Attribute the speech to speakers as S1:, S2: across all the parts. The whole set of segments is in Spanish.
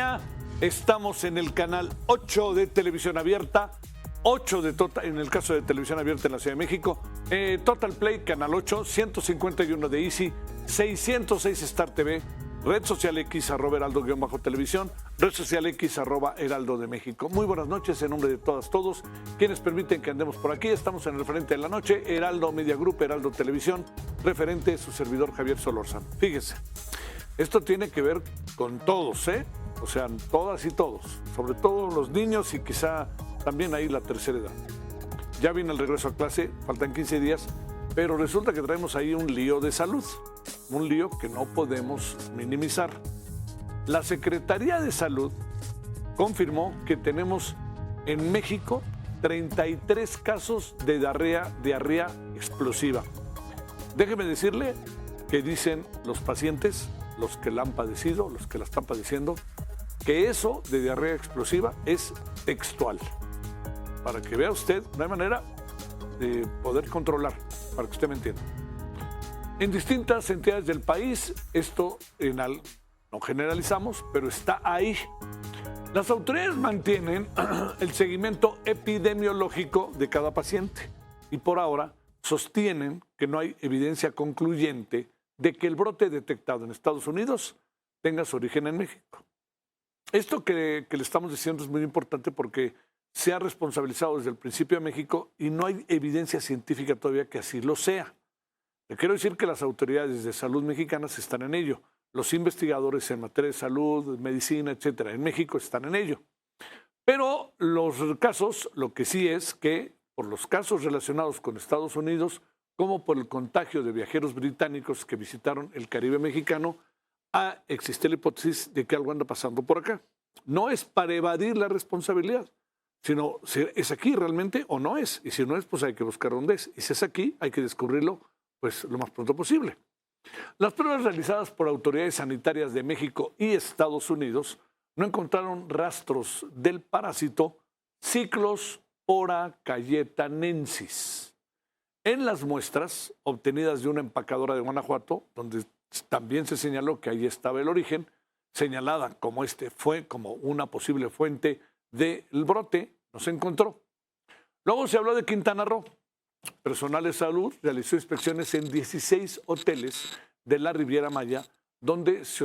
S1: España. Estamos en el canal 8 de Televisión Abierta, 8 de Total, en el caso de Televisión Abierta en la Ciudad de México, Total Play, canal 8, 151 de Easy, 606 Star TV, red social X, @heraldo_televisión, red social X, @heraldo de México. Muy buenas noches en nombre de todos, quienes permiten que andemos por aquí. Estamos en el referente de la noche, Heraldo Media Group, Heraldo Televisión, referente su servidor Javier Solórzano. Fíjese, esto tiene que ver con todos, o sea, todas y todos, sobre todo los niños y quizá también ahí la tercera edad. Ya viene el regreso a clase, faltan 15 días, pero resulta que traemos ahí un lío de salud, un lío que no podemos minimizar. La Secretaría de Salud confirmó que tenemos en México 33 casos de diarrea explosiva. Déjeme decirle que dicen los pacientes, los que la han padecido, los que la están padeciendo, que eso de diarrea explosiva es textual. Para que vea usted, no hay manera de poder controlar, para que usted me entienda. En distintas entidades del país, esto no generalizamos, pero está ahí. Las autoridades mantienen el seguimiento epidemiológico de cada paciente y por ahora sostienen que no hay evidencia concluyente de que el brote detectado en Estados Unidos tenga su origen en México. Esto que le estamos diciendo es muy importante porque se ha responsabilizado desde el principio a México y no hay evidencia científica todavía que así lo sea. Le quiero decir que las autoridades de salud mexicanas están en ello. Los investigadores en materia de salud, medicina, etcétera, en México están en ello. Pero los casos, lo que sí es que por los casos relacionados con Estados Unidos, como por el contagio de viajeros británicos que visitaron el Caribe mexicano, existe la hipótesis de que algo anda pasando por acá. No es para evadir la responsabilidad, sino si es aquí realmente o no es. Y si no es, pues hay que buscar dónde es. Y si es aquí, hay que descubrirlo pues lo más pronto posible. Las pruebas realizadas por autoridades sanitarias de México y Estados Unidos no encontraron rastros del parásito Cyclospora cayetanensis. En las muestras obtenidas de una empacadora de Guanajuato, donde también se señaló que ahí estaba el origen, señalada como fue como una posible fuente del brote, no se encontró. Luego se habló de Quintana Roo. Personal de salud realizó inspecciones en 16 hoteles de la Riviera Maya, donde se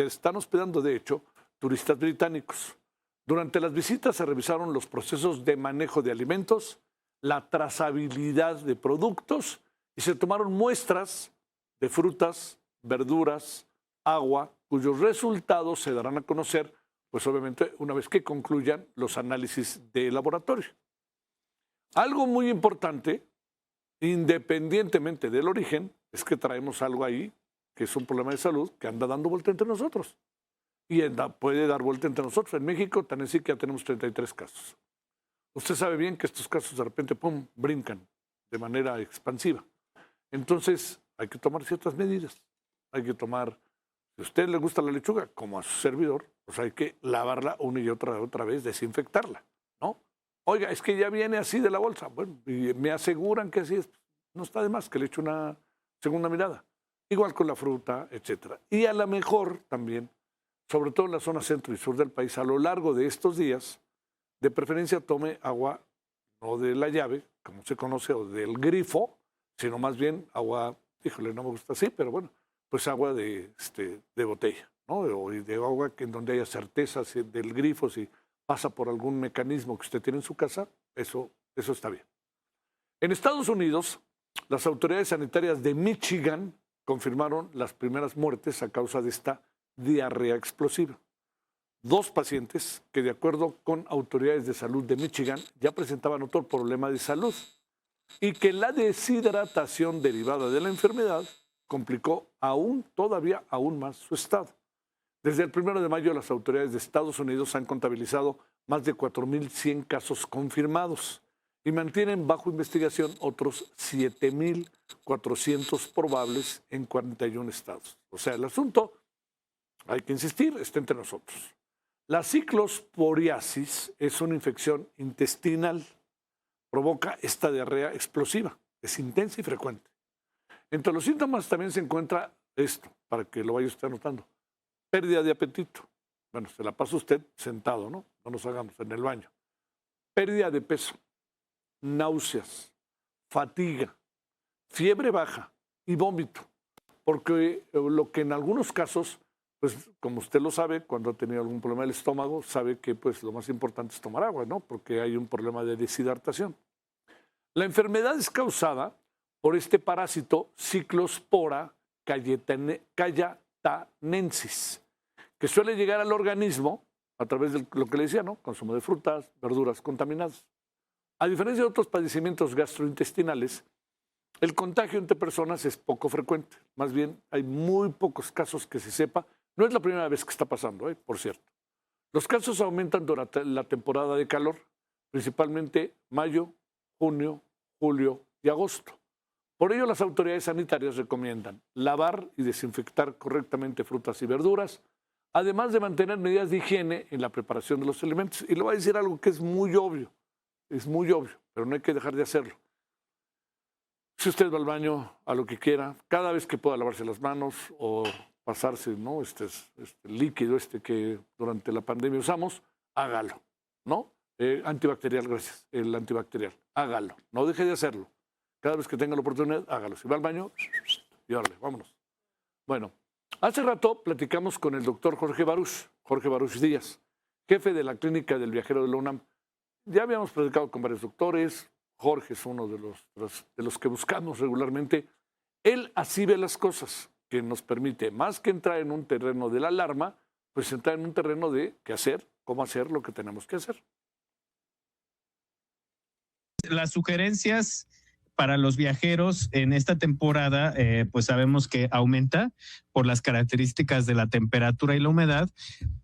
S1: están hospedando, de hecho, turistas británicos. Durante las visitas se revisaron los procesos de manejo de alimentos, la trazabilidad de productos y se tomaron muestras de frutas, verduras, agua, cuyos resultados se darán a conocer, pues obviamente una vez que concluyan los análisis de laboratorio. Algo muy importante, independientemente del origen, es que traemos algo ahí que es un problema de salud que anda dando vuelta entre nosotros. Y puede dar vuelta entre nosotros. En México, tan así que ya tenemos 33 casos. Usted sabe bien que estos casos de repente, ¡pum!, brincan de manera expansiva. Entonces, hay que tomar ciertas medidas. Hay que tomar, si a usted le gusta la lechuga, como a su servidor, pues hay que lavarla una y otra vez, desinfectarla, ¿no? Oiga, es que ya viene así de la bolsa. Bueno, y me aseguran que así es. No está de más que le eche una segunda mirada. Igual con la fruta, etcétera. Y a lo mejor también, sobre todo en la zona centro y sur del país, a lo largo de estos días, de preferencia tome agua no de la llave, como se conoce, o del grifo, sino más bien agua, híjole, no me gusta así, pero bueno, pues agua de botella, ¿no? O de agua en donde haya certezas del grifo, si pasa por algún mecanismo que usted tiene en su casa, eso está bien. En Estados Unidos, las autoridades sanitarias de Michigan confirmaron las primeras muertes a causa de esta diarrea explosiva. 2 pacientes que, de acuerdo con autoridades de salud de Michigan, ya presentaban otro problema de salud y que la deshidratación derivada de la enfermedad complicó todavía aún más su estado. Desde el 1 de mayo, las autoridades de Estados Unidos han contabilizado más de 4.100 casos confirmados y mantienen bajo investigación otros 7.400 probables en 41 estados. O sea, el asunto, hay que insistir, está entre nosotros. La ciclosporiasis es una infección intestinal. Provoca esta diarrea explosiva, es intensa y frecuente. Entre los síntomas también se encuentra esto, para que lo vaya usted anotando: pérdida de apetito, bueno, se la pasa usted sentado, ¿no? No nos hagamos en el baño. Pérdida de peso, náuseas, fatiga, fiebre baja y vómito. Porque lo que en algunos casos, pues como usted lo sabe, cuando ha tenido algún problema del estómago, sabe que pues lo más importante es tomar agua, ¿no? Porque hay un problema de deshidratación. La enfermedad es causada por este parásito Cyclospora cayetanensis, que suele llegar al organismo a través de lo que le decía, ¿no? Consumo de frutas, verduras contaminadas. A diferencia de otros padecimientos gastrointestinales, el contagio entre personas es poco frecuente. Más bien, hay muy pocos casos que se sepa. No es la primera vez que está pasando, por cierto. Los casos aumentan durante la temporada de calor, principalmente mayo, junio, julio y agosto. Por ello, las autoridades sanitarias recomiendan lavar y desinfectar correctamente frutas y verduras, además de mantener medidas de higiene en la preparación de los alimentos. Y le voy a decir algo que es muy obvio, pero no hay que dejar de hacerlo. Si usted va al baño, a lo que quiera, cada vez que pueda lavarse las manos o pasarse, ¿no? este líquido que durante la pandemia usamos, hágalo, ¿no? Antibacterial, gracias, el antibacterial, hágalo, no deje de hacerlo. Cada vez que tenga la oportunidad, hágalo. Si va al baño, y órale, vámonos. Bueno, hace rato platicamos con el doctor Jorge Baruch Díaz, jefe de la clínica del viajero de la UNAM. Ya habíamos platicado con varios doctores. Jorge es uno de los que buscamos regularmente. Él así ve las cosas, que nos permite, más que entrar en un terreno de la alarma, pues entrar en un terreno de qué hacer, cómo hacer lo que tenemos que hacer.
S2: Las sugerencias para los viajeros en esta temporada, pues sabemos que aumenta por las características de la temperatura y la humedad,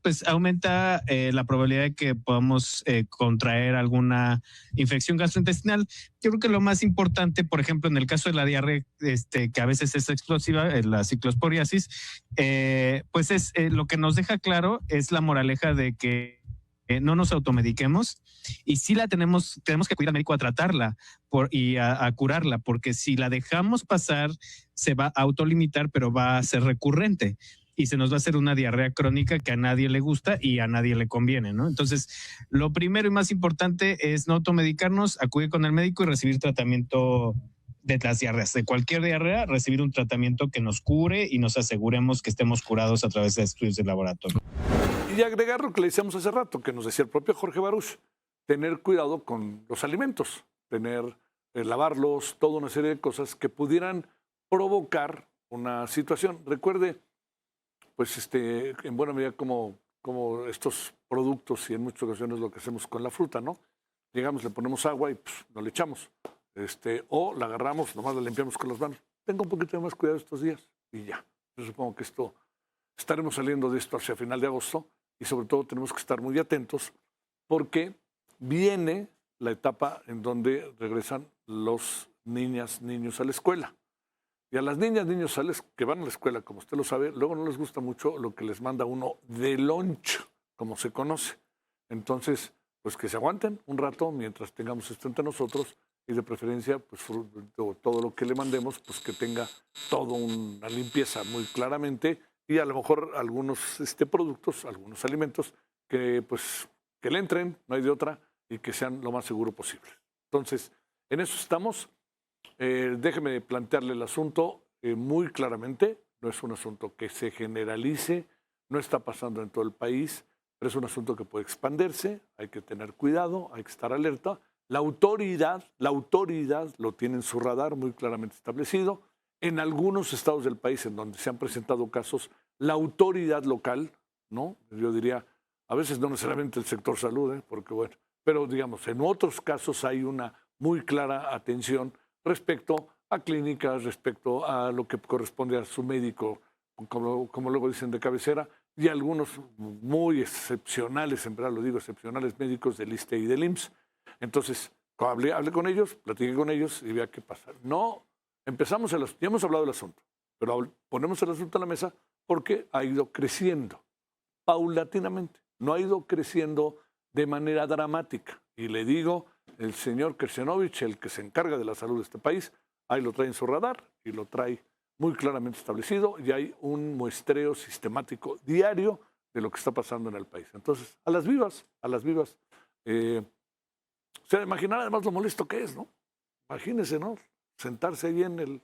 S2: pues aumenta la probabilidad de que podamos contraer alguna infección gastrointestinal. Yo creo que lo más importante, por ejemplo, en el caso de la diarrea, que a veces es explosiva, la ciclosporiasis, pues es lo que nos deja claro es la moraleja de que no nos automediquemos y sí tenemos que acudir al médico a tratarla y a curarla, porque si la dejamos pasar se va a autolimitar, pero va a ser recurrente y se nos va a hacer una diarrea crónica que a nadie le gusta y a nadie le conviene, ¿no? Entonces, lo primero y más importante es no automedicarnos, acudir con el médico y recibir tratamiento de las diarreas, de cualquier diarrea, recibir un tratamiento que nos cure y nos aseguremos que estemos curados a través de estudios de laboratorio.
S1: Y agregar lo que le decíamos hace rato, que nos decía el propio Jorge Baruch, tener cuidado con los alimentos, lavarlos, toda una serie de cosas que pudieran provocar una situación. Recuerde, pues en buena medida como estos productos y en muchas ocasiones lo que hacemos con la fruta, ¿no? Llegamos, le ponemos agua y no le echamos. O la agarramos, nomás la limpiamos con las manos. Tenga un poquito de más cuidado estos días y ya. Yo supongo que estaremos saliendo de esto hacia final de agosto y sobre todo tenemos que estar muy atentos porque viene la etapa en donde regresan los niños a la escuela. Y a las niños que van a la escuela, como usted lo sabe, luego no les gusta mucho lo que les manda uno de lunch, como se conoce. Entonces, pues que se aguanten un rato mientras tengamos esto entre nosotros y de preferencia, pues todo lo que le mandemos, pues que tenga toda una limpieza muy claramente y a lo mejor algunos productos, algunos alimentos que le entren, no hay de otra, y que sean lo más seguro posible. Entonces, en eso estamos. Déjeme plantearle el asunto muy claramente. No es un asunto que se generalice, no está pasando en todo el país, pero es un asunto que puede expandirse, hay que tener cuidado, hay que estar alerta. La autoridad lo tiene en su radar muy claramente establecido. En algunos estados del país en donde se han presentado casos, la autoridad local, ¿no? Yo diría, a veces no necesariamente el sector salud, porque bueno, pero digamos, en otros casos hay una muy clara atención respecto a clínicas, respecto a lo que corresponde a su médico, como luego dicen, de cabecera, y algunos muy excepcionales, en verdad lo digo, excepcionales médicos del ISSSTE y del IMSS. Entonces, hablé con ellos, platiqué con ellos y vea qué pasa. No, ya hemos hablado del asunto, pero ponemos el asunto a la mesa porque ha ido creciendo paulatinamente, no ha ido creciendo de manera dramática. Y le digo, el señor Krcenovic, el que se encarga de la salud de este país, ahí lo trae en su radar y lo trae muy claramente establecido y hay un muestreo sistemático diario de lo que está pasando en el país. Entonces, a las vivas, a las vivas. O sea, imaginar además lo molesto que es, ¿no? Imagínense, ¿no? Sentarse ahí en el...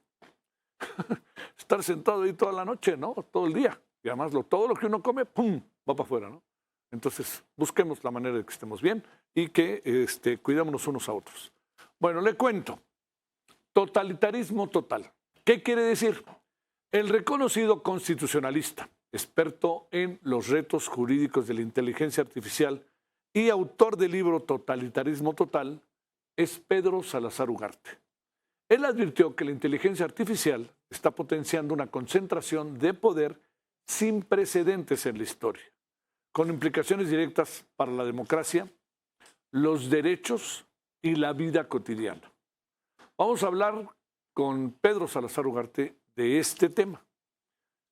S1: estar sentado ahí toda la noche, ¿no? Todo el día. Y además todo lo que uno come, ¡pum!, va para afuera, ¿no? Entonces, busquemos la manera de que estemos bien y que cuidémonos unos a otros. Bueno, le cuento. Totalitarismo total. ¿Qué quiere decir? El reconocido constitucionalista, experto en los retos jurídicos de la inteligencia artificial y autor del libro Totalitarismo Total, es Pedro Salazar Ugarte. Él advirtió que la inteligencia artificial está potenciando una concentración de poder sin precedentes en la historia, con implicaciones directas para la democracia, los derechos y la vida cotidiana. Vamos a hablar con Pedro Salazar Ugarte de este tema.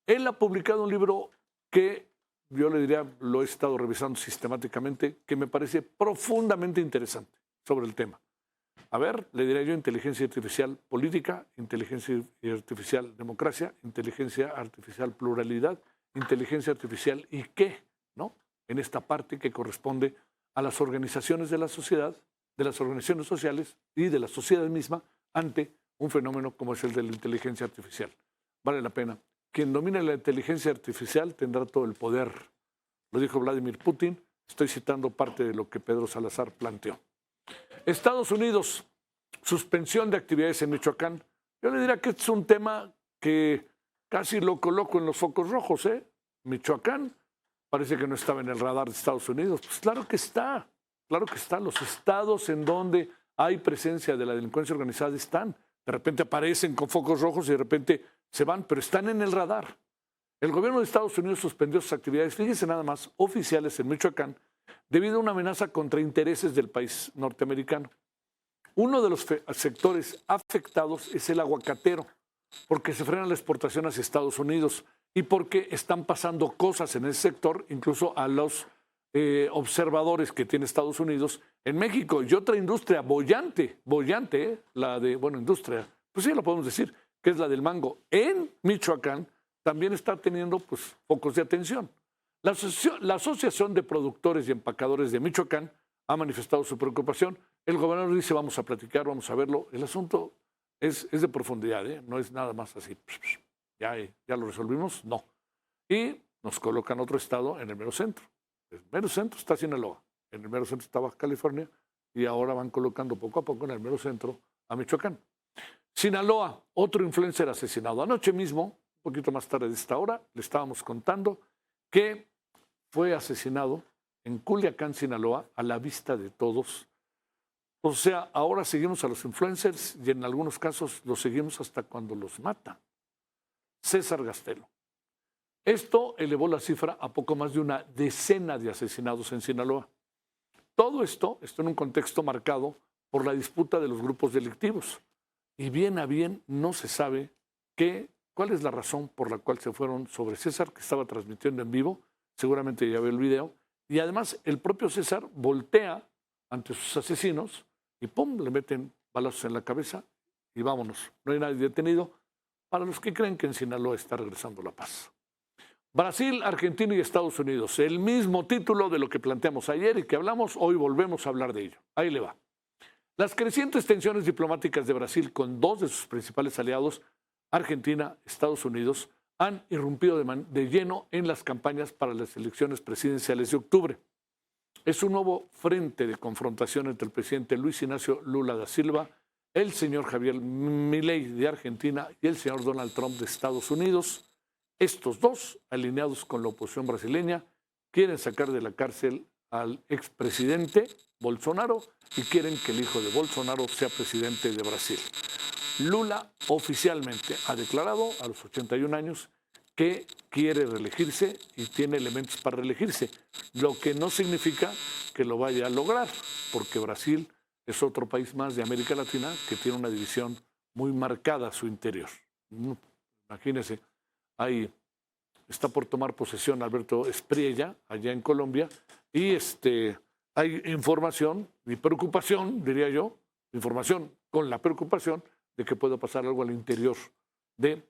S1: Él ha publicado un libro que yo le diría, lo he estado revisando sistemáticamente, que me parece profundamente interesante sobre el tema. A ver, le diría yo, inteligencia artificial política, inteligencia artificial democracia, inteligencia artificial pluralidad, inteligencia artificial y qué, ¿no? En esta parte que corresponde a las organizaciones de la sociedad, de las organizaciones sociales y de la sociedad misma ante un fenómeno como es el de la inteligencia artificial. Vale la pena. Quien domine la inteligencia artificial tendrá todo el poder. Lo dijo Vladimir Putin. Estoy citando parte de lo que Pedro Salazar planteó. Estados Unidos, suspensión de actividades en Michoacán. Yo le diría que este es un tema que casi lo coloco en los focos rojos, ¿eh? Michoacán parece que no estaba en el radar de Estados Unidos. Pues claro que está, claro que está. Los estados en donde hay presencia de la delincuencia organizada están. De repente aparecen con focos rojos y de repente se van, pero están en el radar. El gobierno de Estados Unidos suspendió sus actividades, fíjense nada más, oficiales en Michoacán, debido a una amenaza contra intereses del país norteamericano. Uno de los sectores afectados es el aguacatero, porque se frena la exportación hacia Estados Unidos y porque están pasando cosas en ese sector, incluso a los observadores que tiene Estados Unidos en México. Y otra industria bollante, la de, bueno, industria, pues sí lo podemos decir, que es la del mango, en Michoacán, también está teniendo pues focos de atención. La Asociación de Productores y Empacadores de Michoacán ha manifestado su preocupación. El gobernador dice, vamos a platicar, vamos a verlo. El asunto es de profundidad, ¿eh? No es nada más así. Ya lo resolvimos, no. Y nos colocan otro estado en el mero centro. El mero centro está Sinaloa, en el mero centro está Baja California y ahora van colocando poco a poco en el mero centro a Michoacán. Sinaloa, otro influencer asesinado. Anoche mismo, un poquito más tarde de esta hora, le estábamos contando que fue asesinado en Culiacán, Sinaloa, a la vista de todos. O sea, ahora seguimos a los influencers y en algunos casos los seguimos hasta cuando los matan. César Gastelo. Esto elevó la cifra a poco más de una decena de asesinados en Sinaloa. Todo esto está en un contexto marcado por la disputa de los grupos delictivos. Y bien a bien no se sabe cuál es la razón por la cual se fueron sobre César, que estaba transmitiendo en vivo. Seguramente ya ve el video. Y además el propio César voltea ante sus asesinos y ¡pum!, le meten balazos en la cabeza y vámonos. No hay nadie detenido para los que creen que en Sinaloa está regresando la paz. Brasil, Argentina y Estados Unidos. El mismo título de lo que planteamos ayer y que hablamos, hoy volvemos a hablar de ello. Ahí le va. Las crecientes tensiones diplomáticas de Brasil con dos de sus principales aliados, Argentina, Estados Unidos, han irrumpido de lleno en las campañas para las elecciones presidenciales de octubre. Es un nuevo frente de confrontación entre el presidente Luis Ignacio Lula da Silva, el señor Javier Milei de Argentina y el señor Donald Trump de Estados Unidos. Estos dos, alineados con la oposición brasileña, quieren sacar de la cárcel al expresidente Bolsonaro y quieren que el hijo de Bolsonaro sea presidente de Brasil. Lula oficialmente ha declarado a los 81 años que quiere reelegirse y tiene elementos para reelegirse, lo que no significa que lo vaya a lograr, porque Brasil es otro país más de América Latina que tiene una división muy marcada a su interior. Imagínense, ahí está por tomar posesión Alberto Espriella, allá en Colombia, y hay información y preocupación, diría yo, información con la preocupación de que pueda pasar algo al interior de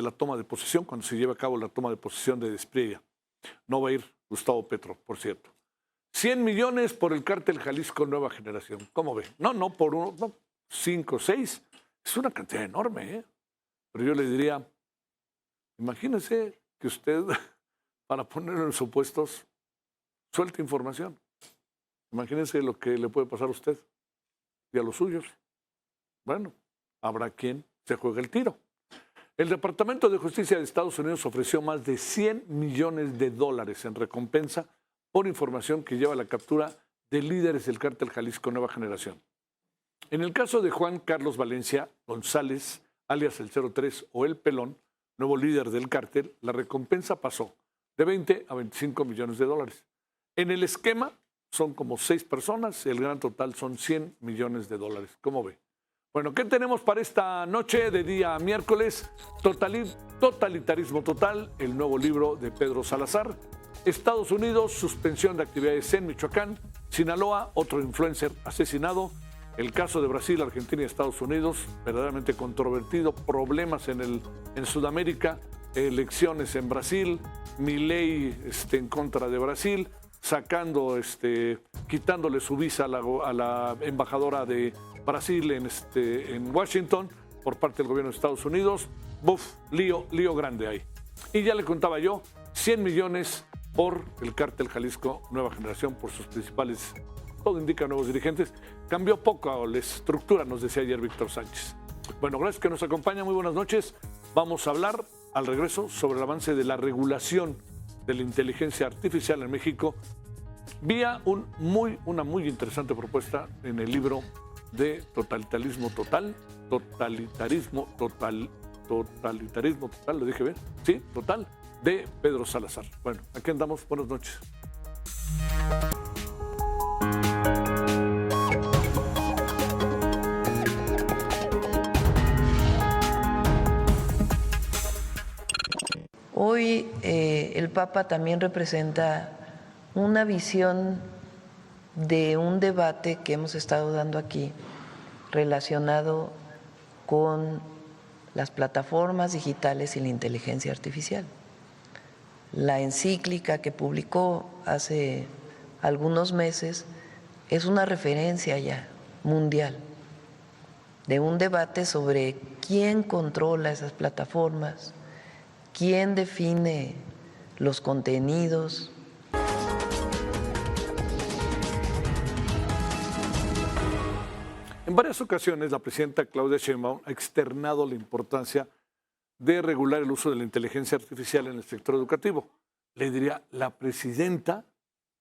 S1: la toma de posesión, cuando se lleve a cabo la toma de posesión de Espriella. No va a ir Gustavo Petro, por cierto. 100 millones por el cártel Jalisco Nueva Generación. ¿Cómo ve? No por uno, no, 5, 6. Es una cantidad enorme, ¿eh? Pero yo le diría, imagínese que usted, para ponerlo en supuestos, suelte información. Imagínese lo que le puede pasar a usted y a los suyos. Bueno, habrá quien se juegue el tiro. El Departamento de Justicia de Estados Unidos ofreció más de 100 millones de dólares en recompensa por información que lleva a la captura de líderes del cártel Jalisco Nueva Generación. En el caso de Juan Carlos Valencia González, alias el 03 o el Pelón, nuevo líder del cártel, la recompensa pasó de 20 a 25 millones de dólares. En el esquema son como 6 personas, el gran total son 100 millones de dólares. ¿Cómo ve? Bueno, ¿qué tenemos para esta noche de día miércoles? Totalitarismo total, el nuevo libro de Pedro Salazar. Estados Unidos, suspensión de actividades en Michoacán. Sinaloa, otro influencer asesinado. El caso de Brasil, Argentina y Estados Unidos, verdaderamente controvertido. Problemas en Sudamérica, elecciones en Brasil, Milei en contra de Brasil, quitándole su visa a la embajadora de Brasil en Washington por parte del gobierno de Estados Unidos. Lío grande ahí. Y ya le contaba yo, 100 millones por el cártel Jalisco Nueva Generación, por sus principales, todo indica, nuevos dirigentes. Cambió poco la estructura, nos decía ayer Víctor Sánchez. Bueno, gracias que nos acompaña, muy buenas noches. Vamos a hablar al regreso sobre el avance de la regulación de la inteligencia artificial en México vía una muy interesante propuesta en el libro de Totalitarismo Total, ¿lo dije bien? Sí, total, de Pedro Salazar. Bueno, aquí andamos, buenas noches.
S3: Hoy el Papa también representa una visión de un debate que hemos estado dando aquí relacionado con las plataformas digitales y la inteligencia artificial. La encíclica que publicó hace algunos meses es una referencia ya mundial de un debate sobre quién controla esas plataformas, quién define los contenidos.
S1: En varias ocasiones, la presidenta Claudia Sheinbaum ha externado la importancia de regular el uso de la inteligencia artificial en el sector educativo. Le diría, la presidenta,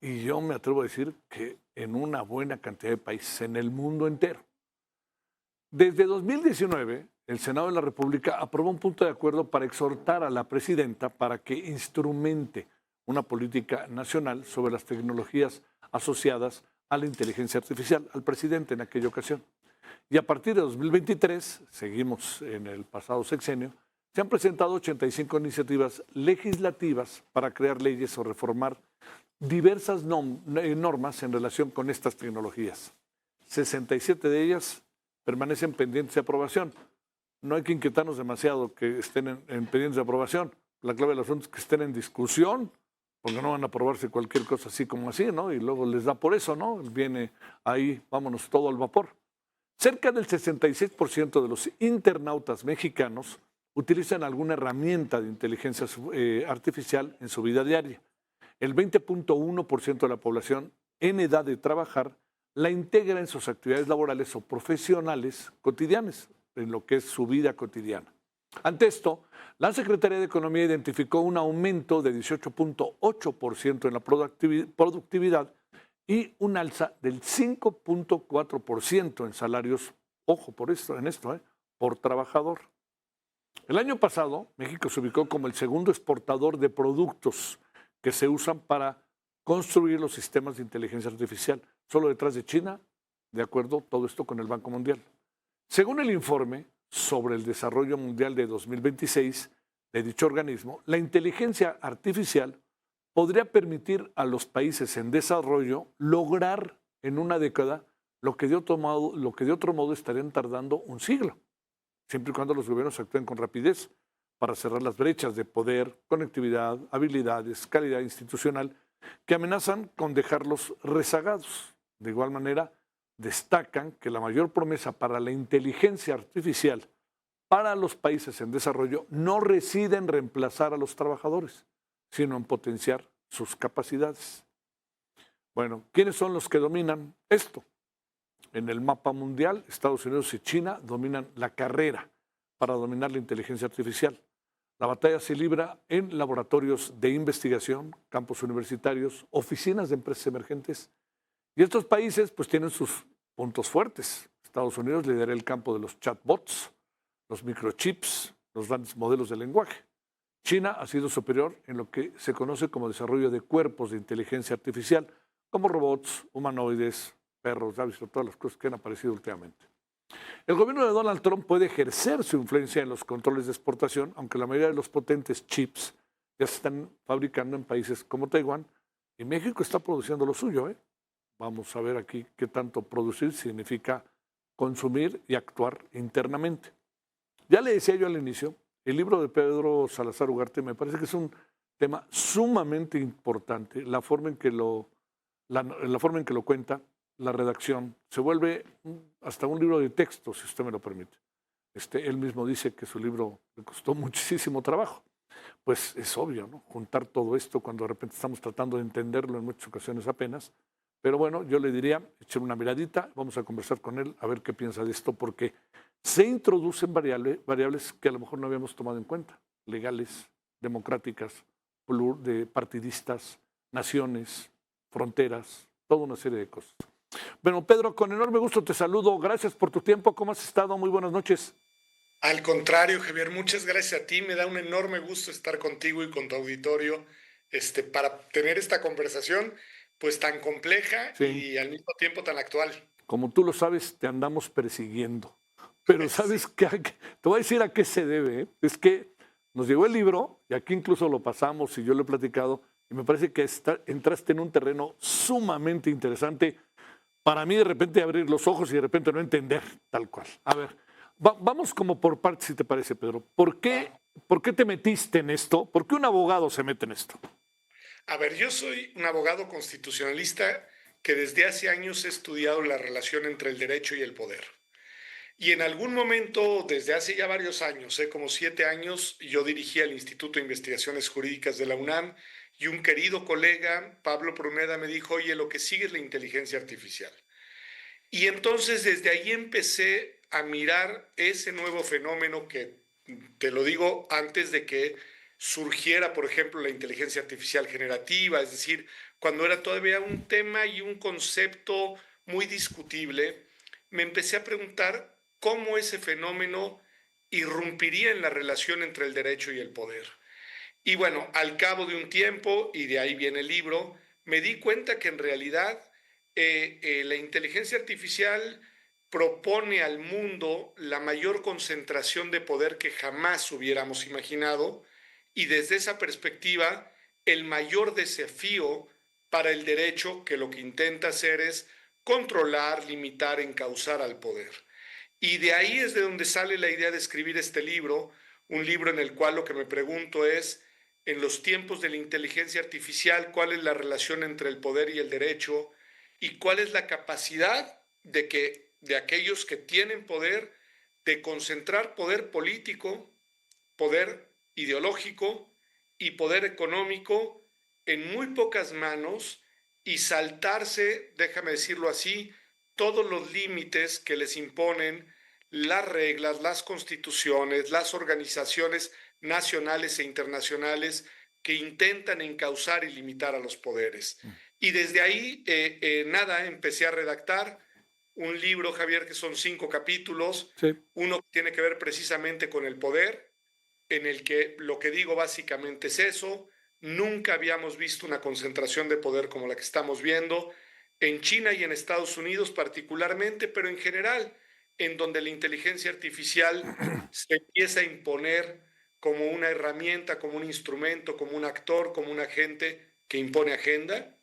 S1: y yo me atrevo a decir que en una buena cantidad de países, en el mundo entero. Desde 2019, el Senado de la República aprobó un punto de acuerdo para exhortar a la presidenta para que instrumente una política nacional sobre las tecnologías asociadas a la inteligencia artificial, al presidente en aquella ocasión. Y a partir de 2023, seguimos en el pasado sexenio, se han presentado 85 iniciativas legislativas para crear leyes o reformar diversas normas en relación con estas tecnologías. 67 de ellas permanecen pendientes de aprobación. No hay que inquietarnos demasiado que estén en pendientes de aprobación. La clave del asunto es que estén en discusión, porque no van a aprobarse cualquier cosa así como así, ¿no? Y luego les da por eso, ¿no? Viene ahí, vámonos todo al vapor. Cerca del 66% de los internautas mexicanos utilizan alguna herramienta de inteligencia artificial en su vida diaria. El 20.1% de la población en edad de trabajar la integra en sus actividades laborales o profesionales cotidianas, en lo que es su vida cotidiana. Ante esto, la Secretaría de Economía identificó un aumento de 18.8% en la productividad y un alza del 5.4% en salarios, ojo por por trabajador. El año pasado, México se ubicó como el segundo exportador de productos que se usan para construir los sistemas de inteligencia artificial, solo detrás de China, de acuerdo todo esto con el Banco Mundial. Según el informe sobre el desarrollo mundial de 2026 de dicho organismo, la inteligencia artificial podría permitir a los países en desarrollo lograr en una década lo que de otro modo estarían tardando un siglo, siempre y cuando los gobiernos actúen con rapidez. para cerrar las brechas de poder, conectividad, habilidades, calidad institucional que amenazan con dejarlos rezagados. De igual manera, destacan que la mayor promesa para la inteligencia artificial para los países en desarrollo no reside en reemplazar a los trabajadores, sino en potenciar sus capacidades. Bueno, ¿quiénes son los que dominan esto? En el mapa mundial, Estados Unidos y China dominan la carrera para dominar la inteligencia artificial. La batalla se libra en laboratorios de investigación, campus universitarios, oficinas de empresas emergentes. Y estos países pues tienen sus puntos fuertes. Estados Unidos lidera el campo de los chatbots, los microchips, los grandes modelos de lenguaje. China ha sido superior en lo que se conoce como desarrollo de cuerpos de inteligencia artificial, como robots, humanoides, perros, ya visto todas las cosas que han aparecido últimamente. El gobierno de Donald Trump puede ejercer su influencia en los controles de exportación, aunque la mayoría de los potentes chips ya se están fabricando en países como Taiwán, y México está produciendo lo suyo, ¿eh? Vamos a ver aquí qué tanto producir significa consumir y actuar internamente. Ya le decía yo al inicio, el libro de Pedro Salazar Ugarte me parece que es un tema sumamente importante, la forma en que lo cuenta, la redacción, se vuelve hasta un libro de texto, si usted me lo permite. Él mismo dice que su libro le costó muchísimo trabajo. Pues es obvio, ¿no? Juntar todo esto cuando de repente estamos tratando de entenderlo en muchas ocasiones apenas. Pero bueno, yo le diría, echar una miradita, vamos a conversar con él a ver qué piensa de esto, porque se introducen variables que a lo mejor no habíamos tomado en cuenta, legales, democráticas, de partidistas, naciones, fronteras, toda una serie de cosas. Bueno, Pedro, con enorme gusto te saludo. Gracias por tu tiempo. ¿Cómo has estado? Muy buenas noches.
S4: Al contrario, Javier, muchas gracias a ti. Me da un enorme gusto estar contigo y con tu auditorio para tener esta conversación pues tan compleja y al mismo tiempo tan actual.
S1: Como tú lo sabes, te andamos persiguiendo. Pero ¿sabes qué? Te voy a decir a qué se debe, ¿eh? Es que nos llegó el libro, y aquí incluso lo pasamos y yo lo he platicado, y me parece que entraste en un terreno sumamente interesante para mí de repente abrir los ojos y de repente no entender tal cual. A ver, vamos como por partes, si te parece, Pedro. ¿Por qué te metiste en esto? ¿Por qué un abogado se mete en esto?
S4: A ver, yo soy un abogado constitucionalista que desde hace años he estudiado la relación entre el derecho y el poder. Y en algún momento, desde hace ya varios años, como 7 años, yo dirigía el Instituto de Investigaciones Jurídicas de la UNAM y un querido colega, Pablo Pruneda, me dijo, oye, lo que sigue es la inteligencia artificial. Y entonces desde ahí empecé a mirar ese nuevo fenómeno que, te lo digo, antes de que surgiera, por ejemplo, la inteligencia artificial generativa, es decir, cuando era todavía un tema y un concepto muy discutible, me empecé a preguntar cómo ese fenómeno irrumpiría en la relación entre el derecho y el poder. Y bueno, al cabo de un tiempo, y de ahí viene el libro, me di cuenta que en realidad la inteligencia artificial propone al mundo la mayor concentración de poder que jamás hubiéramos imaginado, y desde esa perspectiva, el mayor desafío para el derecho, que lo que intenta hacer es controlar, limitar, encauzar al poder. Y de ahí es de donde sale la idea de escribir este libro, un libro en el cual lo que me pregunto es, en los tiempos de la inteligencia artificial, ¿cuál es la relación entre el poder y el derecho? ¿Y cuál es la capacidad de aquellos que tienen poder de concentrar poder político, poder ideológico y poder económico en muy pocas manos y saltarse, déjame decirlo así, todos los límites que les imponen las reglas, las constituciones, las organizaciones nacionales e internacionales que intentan encauzar y limitar a los poderes? Y desde ahí, empecé a redactar un libro, Javier, que son 5 capítulos. Sí. Uno tiene que ver precisamente con el poder, en el que lo que digo básicamente es eso. Nunca habíamos visto una concentración de poder como la que estamos viendo en China y en Estados Unidos particularmente, pero en general, en donde la inteligencia artificial se empieza a imponer como una herramienta, como un instrumento, como un actor, como un agente que impone agenda.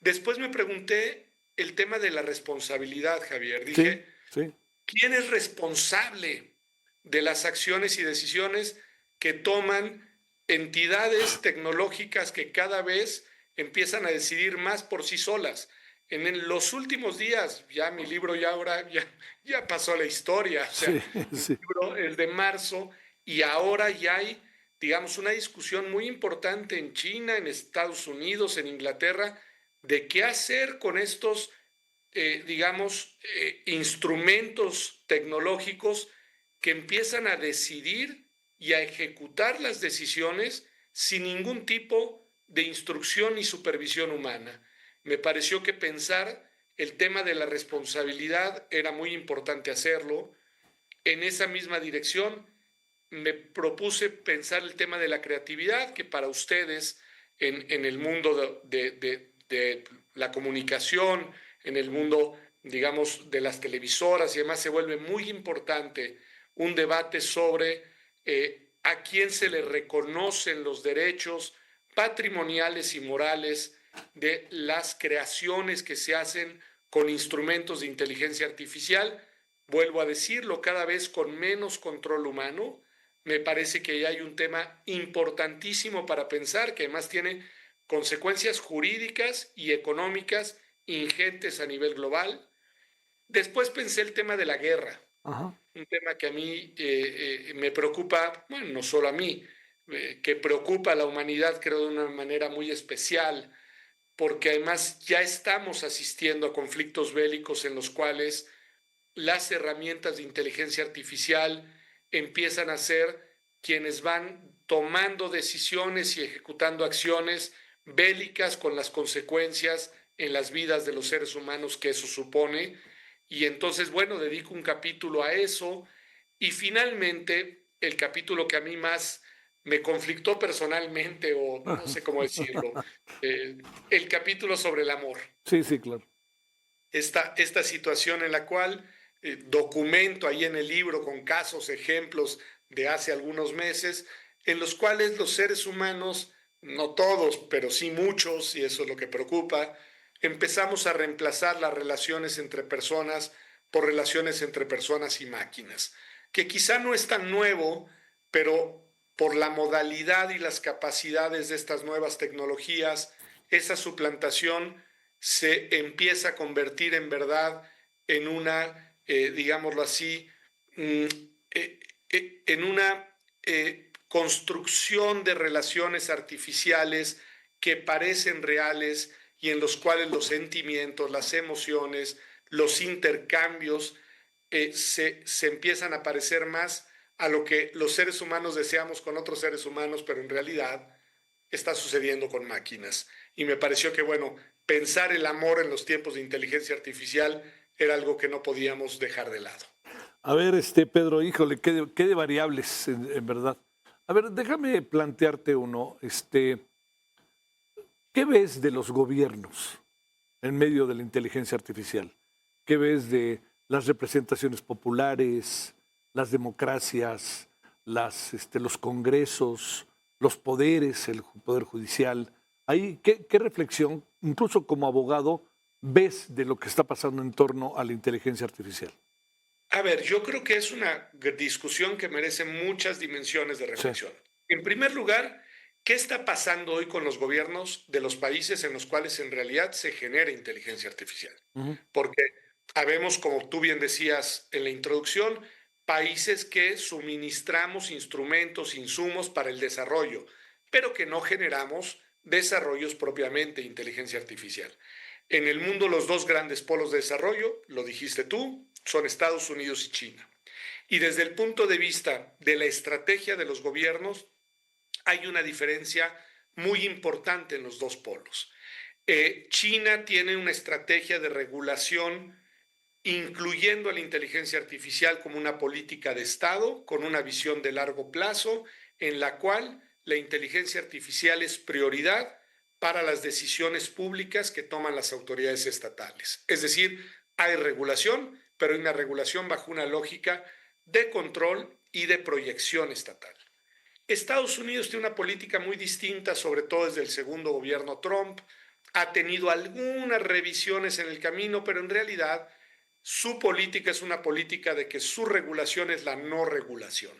S4: Después me pregunté el tema de la responsabilidad, Javier. Dije, sí. ¿Quién es responsable de las acciones y decisiones que toman entidades tecnológicas que cada vez empiezan a decidir más por sí solas. En los últimos días, ya mi libro ya pasó a la historia, o sea,
S1: Sí.
S4: mi libro, el de marzo, y ahora ya hay, digamos, una discusión muy importante en China, en Estados Unidos, en Inglaterra, de qué hacer con estos, instrumentos tecnológicos que empiezan a decidir y a ejecutar las decisiones sin ningún tipo de instrucción y supervisión humana. Me pareció que pensar el tema de la responsabilidad era muy importante hacerlo. En esa misma dirección me propuse pensar el tema de la creatividad, que para ustedes en el mundo de la comunicación, en el mundo, digamos, de las televisoras y demás, se vuelve muy importante un debate sobre a quién se le reconocen los derechos patrimoniales y morales de las creaciones que se hacen con instrumentos de inteligencia artificial. Vuelvo a decirlo, cada vez con menos control humano. Me parece que ya hay un tema importantísimo para pensar, que además tiene consecuencias jurídicas y económicas ingentes a nivel global. Después pensé el tema de la guerra,
S1: Ajá.
S4: un tema que a mí me preocupa, bueno, no solo a mí, que preocupa a la humanidad, creo, de una manera muy especial, porque además ya estamos asistiendo a conflictos bélicos en los cuales las herramientas de inteligencia artificial empiezan a ser quienes van tomando decisiones y ejecutando acciones bélicas con las consecuencias en las vidas de los seres humanos que eso supone. Y entonces, bueno, dedico un capítulo a eso. Y finalmente, el capítulo que a mí más me conflictó personalmente, o no sé cómo decirlo, el capítulo sobre el amor.
S1: Sí, claro.
S4: Esta situación en la cual documento ahí en el libro con casos, ejemplos de hace algunos meses, en los cuales los seres humanos, no todos, pero sí muchos, y eso es lo que preocupa, empezamos a reemplazar las relaciones entre personas por relaciones entre personas y máquinas, que quizá no es tan nuevo, pero por la modalidad y las capacidades de estas nuevas tecnologías, esa suplantación se empieza a convertir en verdad en una, digámoslo así, en una construcción de relaciones artificiales que parecen reales y en los cuales los sentimientos, las emociones, los intercambios se empiezan a parecer más a lo que los seres humanos deseamos con otros seres humanos, pero en realidad está sucediendo con máquinas. Y me pareció que, bueno, pensar el amor en los tiempos de inteligencia artificial era algo que no podíamos dejar de lado.
S1: A ver, Pedro, híjole, qué de variables, en verdad. A ver, déjame plantearte uno. ¿Qué ves de los gobiernos en medio de la inteligencia artificial? ¿Qué ves de las representaciones populares, las democracias, los congresos, los poderes, el poder judicial? Ahí, ¿qué reflexión, incluso como abogado, ves de lo que está pasando en torno a la inteligencia artificial?
S4: A ver, yo creo que es una discusión que merece muchas dimensiones de reflexión. Sí. En primer lugar, ¿qué está pasando hoy con los gobiernos de los países en los cuales en realidad se genera inteligencia artificial? Porque habemos, como tú bien decías en la introducción, países que suministramos instrumentos, insumos para el desarrollo, pero que no generamos desarrollos propiamente de inteligencia artificial. En el mundo, los dos grandes polos de desarrollo, lo dijiste tú, son Estados Unidos y China. Y desde el punto de vista de la estrategia de los gobiernos, hay una diferencia muy importante en los dos polos. China tiene una estrategia de regulación incluyendo a la inteligencia artificial como una política de Estado, con una visión de largo plazo, en la cual la inteligencia artificial es prioridad para las decisiones públicas que toman las autoridades estatales. Es decir, hay regulación, pero hay una regulación bajo una lógica de control y de proyección estatal. Estados Unidos tiene una política muy distinta, sobre todo desde el segundo gobierno Trump. Ha tenido algunas revisiones en el camino, pero en realidad su política es una política de que su regulación es la no regulación.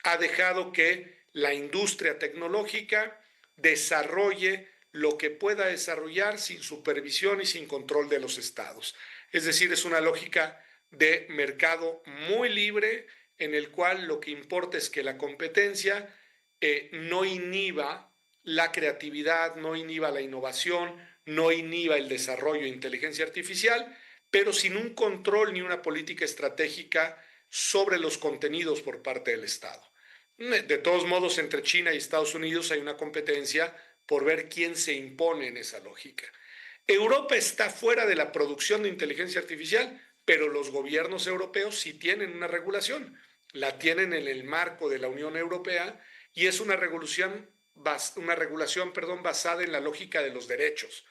S4: Ha dejado que la industria tecnológica desarrolle lo que pueda desarrollar sin supervisión y sin control de los estados. Es decir, es una lógica de mercado muy libre en el cual lo que importa es que la competencia no inhiba la creatividad, no inhiba la innovación, no inhiba el desarrollo de inteligencia artificial, pero sin un control ni una política estratégica sobre los contenidos por parte del Estado. De todos modos, entre China y Estados Unidos hay una competencia por ver quién se impone en esa lógica. Europa está fuera de la producción de inteligencia artificial, pero los gobiernos europeos sí tienen una regulación. La tienen en el marco de la Unión Europea y es una regulación basada en la lógica de los derechos.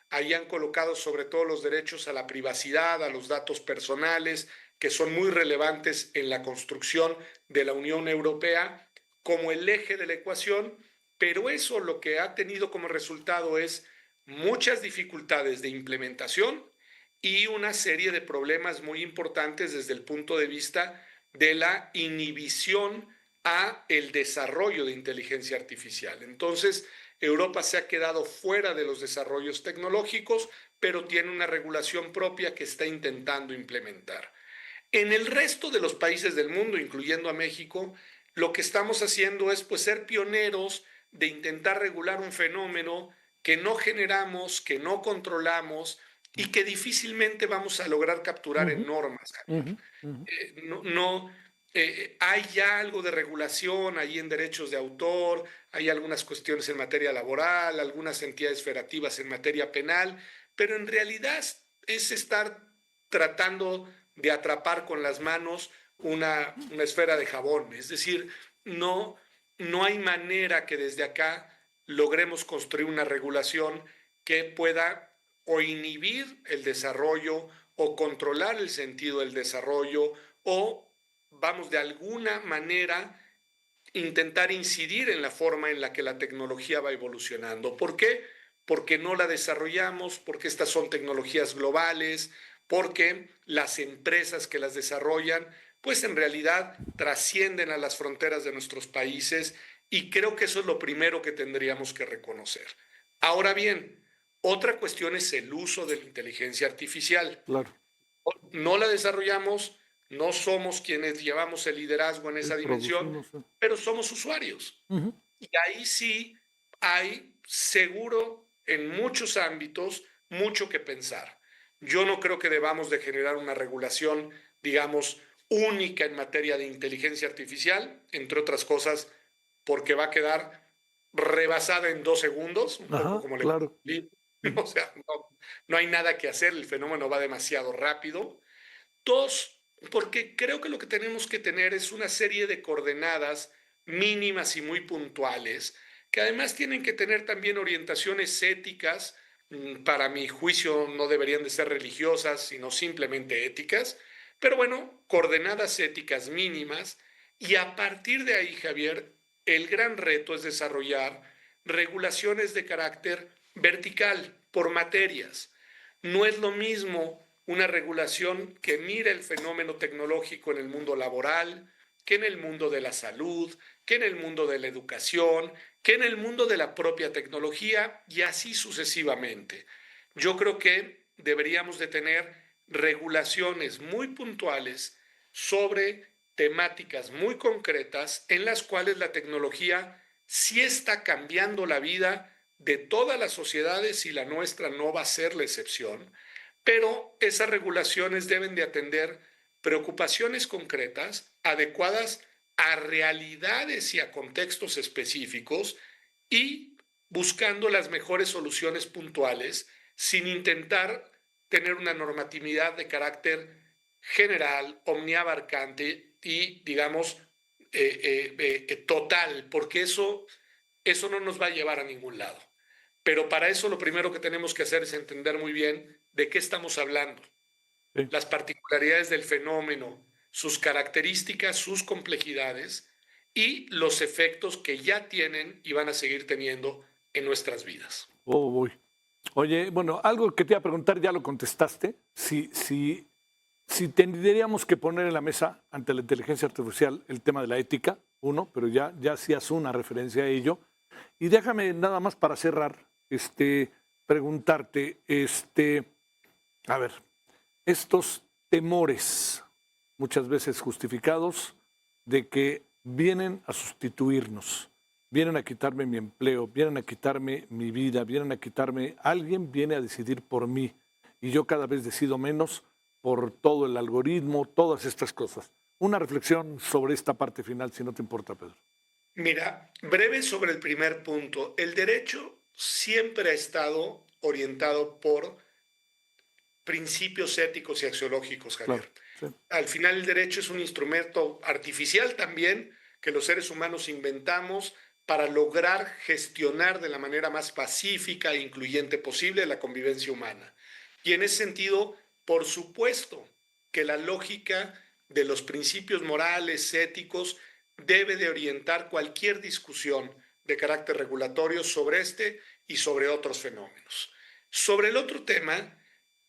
S4: Ahí han colocado sobre todo los derechos a la privacidad, a los datos personales, que son muy relevantes en la construcción de la Unión Europea como el eje de la ecuación, pero eso lo que ha tenido como resultado es muchas dificultades de implementación y una serie de problemas muy importantes desde el punto de vista de la inhibición a el desarrollo de inteligencia artificial. Entonces, Europa se ha quedado fuera de los desarrollos tecnológicos, pero tiene una regulación propia que está intentando implementar. En el resto de los países del mundo, incluyendo a México, lo que estamos haciendo es pues ser pioneros de intentar regular un fenómeno que no generamos, que no controlamos y que difícilmente vamos a lograr capturar en normas. Hay ya algo de regulación, hay en derechos de autor, hay algunas cuestiones en materia laboral, algunas entidades federativas en materia penal, pero en realidad es estar tratando de atrapar con las manos una esfera de jabón. Es decir, no hay manera que desde acá logremos construir una regulación que pueda o inhibir el desarrollo o controlar el sentido del desarrollo o, vamos, de alguna manera intentar incidir en la forma en la que la tecnología va evolucionando. ¿Por qué? Porque no la desarrollamos, porque estas son tecnologías globales, porque las empresas que las desarrollan, pues en realidad trascienden a las fronteras de nuestros países y creo que eso es lo primero que tendríamos que reconocer. Ahora bien, otra cuestión es el uso de la inteligencia artificial.
S1: Claro.
S4: No la desarrollamos, no somos quienes llevamos el liderazgo en esa dimensión, pero somos usuarios. Y ahí sí hay, seguro, en muchos ámbitos, mucho que pensar. Yo no creo que debamos de generar una regulación, digamos, única en materia de inteligencia artificial, entre otras cosas, porque va a quedar rebasada en 2 segundos, un poco como
S1: claro.
S4: O sea, no hay nada que hacer, el fenómeno va demasiado rápido. 2, porque creo que lo que tenemos que tener es una serie de coordenadas mínimas y muy puntuales, que además tienen que tener también orientaciones éticas. Para mi juicio no deberían de ser religiosas, sino simplemente éticas, pero bueno, coordenadas éticas mínimas, y a partir de ahí, Javier, el gran reto es desarrollar regulaciones de carácter vertical por materias. No es lo mismo una regulación que mire el fenómeno tecnológico en el mundo laboral, que en el mundo de la salud, que en el mundo de la educación, que en el mundo de la propia tecnología y así sucesivamente. Yo creo que deberíamos de tener regulaciones muy puntuales sobre temáticas muy concretas en las cuales la tecnología sí está cambiando la vida de todas las sociedades y la nuestra no va a ser la excepción, pero esas regulaciones deben de atender preocupaciones concretas, adecuadas a realidades y a contextos específicos y buscando las mejores soluciones puntuales sin intentar tener una normatividad de carácter general, omniabarcante y, digamos, total, porque eso no nos va a llevar a ningún lado. Pero para eso lo primero que tenemos que hacer es entender muy bien de qué estamos hablando, las particularidades del fenómeno, sus características, sus complejidades y los efectos que ya tienen y van a seguir teniendo en nuestras vidas.
S1: Oye, bueno, algo que te iba a preguntar, ya lo contestaste. Si tendríamos que poner en la mesa ante la inteligencia artificial el tema de la ética, uno, pero ya hacías una referencia a ello. Y déjame nada más para cerrar, preguntarte, a ver, estos temores, muchas veces justificados, de que vienen a sustituirnos, vienen a quitarme mi empleo, vienen a quitarme mi vida, alguien viene a decidir por mí y yo cada vez decido menos por todo el algoritmo, todas estas cosas. Una reflexión sobre esta parte final, si no te importa, Pedro.
S4: Mira, breve sobre el primer punto. El derecho siempre ha estado orientado por principios éticos y axiológicos, Javier.
S1: Claro, sí.
S4: Al final el derecho es un instrumento artificial también que los seres humanos inventamos para lograr gestionar de la manera más pacífica e incluyente posible la convivencia humana. Y en ese sentido, por supuesto que la lógica de los principios morales, éticos, debe de orientar cualquier discusión de carácter regulatorio sobre este y sobre otros fenómenos. Sobre el otro tema,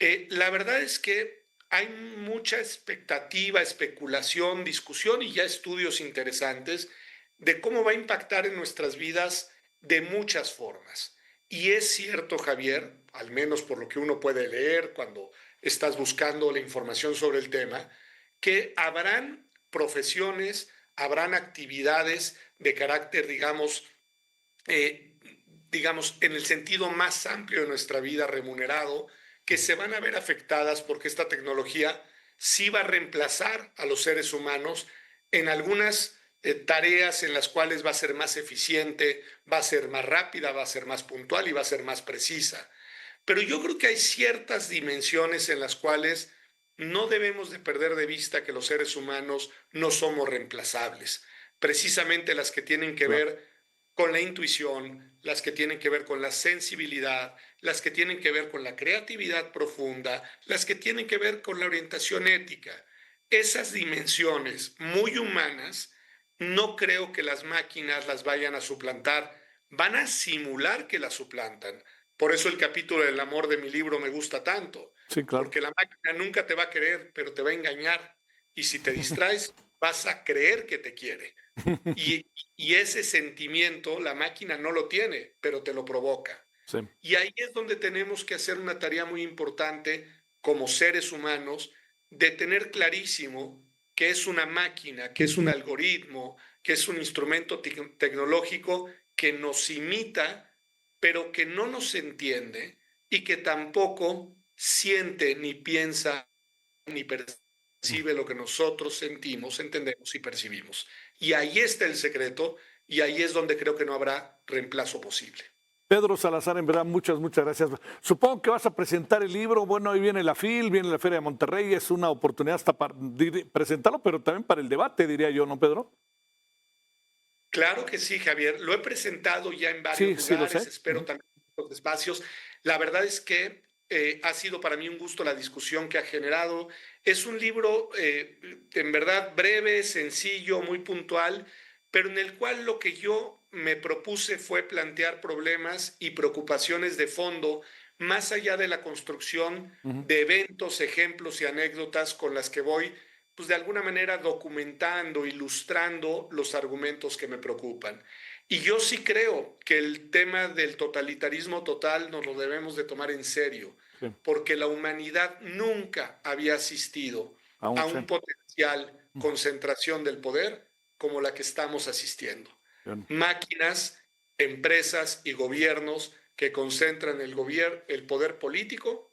S4: la verdad es que hay mucha expectativa, especulación, discusión y ya estudios interesantes de cómo va a impactar en nuestras vidas de muchas formas. Y es cierto, Javier, al menos por lo que uno puede leer cuando estás buscando la información sobre el tema, que habrán profesiones, habrán actividades de carácter, digamos, en el sentido más amplio de nuestra vida, remunerado, que se van a ver afectadas porque esta tecnología sí va a reemplazar a los seres humanos en algunas tareas en las cuales va a ser más eficiente, va a ser más rápida, va a ser más puntual y va a ser más precisa. Pero yo creo que hay ciertas dimensiones en las cuales no debemos de perder de vista que los seres humanos no somos reemplazables. Precisamente las que tienen que ver con la intuición, las que tienen que ver con la sensibilidad, las que tienen que ver con la creatividad profunda, las que tienen que ver con la orientación ética. Esas dimensiones muy humanas no creo que las máquinas las vayan a suplantar, van a simular que las suplantan. Por eso el capítulo del amor de mi libro me gusta tanto.
S1: Sí, claro.
S4: Porque la máquina nunca te va a querer, pero te va a engañar. Y si te distraes, vas a creer que te quiere. Y ese sentimiento la máquina no lo tiene, pero te lo provoca.
S1: Sí.
S4: Y ahí es donde tenemos que hacer una tarea muy importante como seres humanos de tener clarísimo que es una máquina, que es un algoritmo, que es un instrumento tecnológico que nos imita, pero que no nos entiende y que tampoco siente, ni piensa, ni percibe lo que nosotros sentimos, entendemos y percibimos. Y ahí está el secreto y ahí es donde creo que no habrá reemplazo posible.
S1: Pedro Salazar, en verdad, muchas gracias. Supongo que vas a presentar el libro. Bueno, ahí viene la FIL, viene la Feria de Monterrey. Es una oportunidad hasta para presentarlo, pero también para el debate, diría yo, ¿no, Pedro?
S4: Claro que sí, Javier. Lo he presentado ya en varios lugares.
S1: Lo sé.
S4: Espero también en otros espacios. La verdad es que ha sido para mí un gusto la discusión que ha generado. Es un libro, en verdad, breve, sencillo, muy puntual, pero en el cual lo que yo me propuse fue plantear problemas y preocupaciones de fondo, más allá de la construcción de eventos, ejemplos y anécdotas con las que voy, pues de alguna manera documentando, ilustrando los argumentos que me preocupan. Y yo sí creo que el tema del totalitarismo total nos lo debemos de tomar en serio, porque la humanidad nunca había asistido a un potencial concentración del poder como la que estamos asistiendo. Máquinas, empresas y gobiernos que concentran el poder político,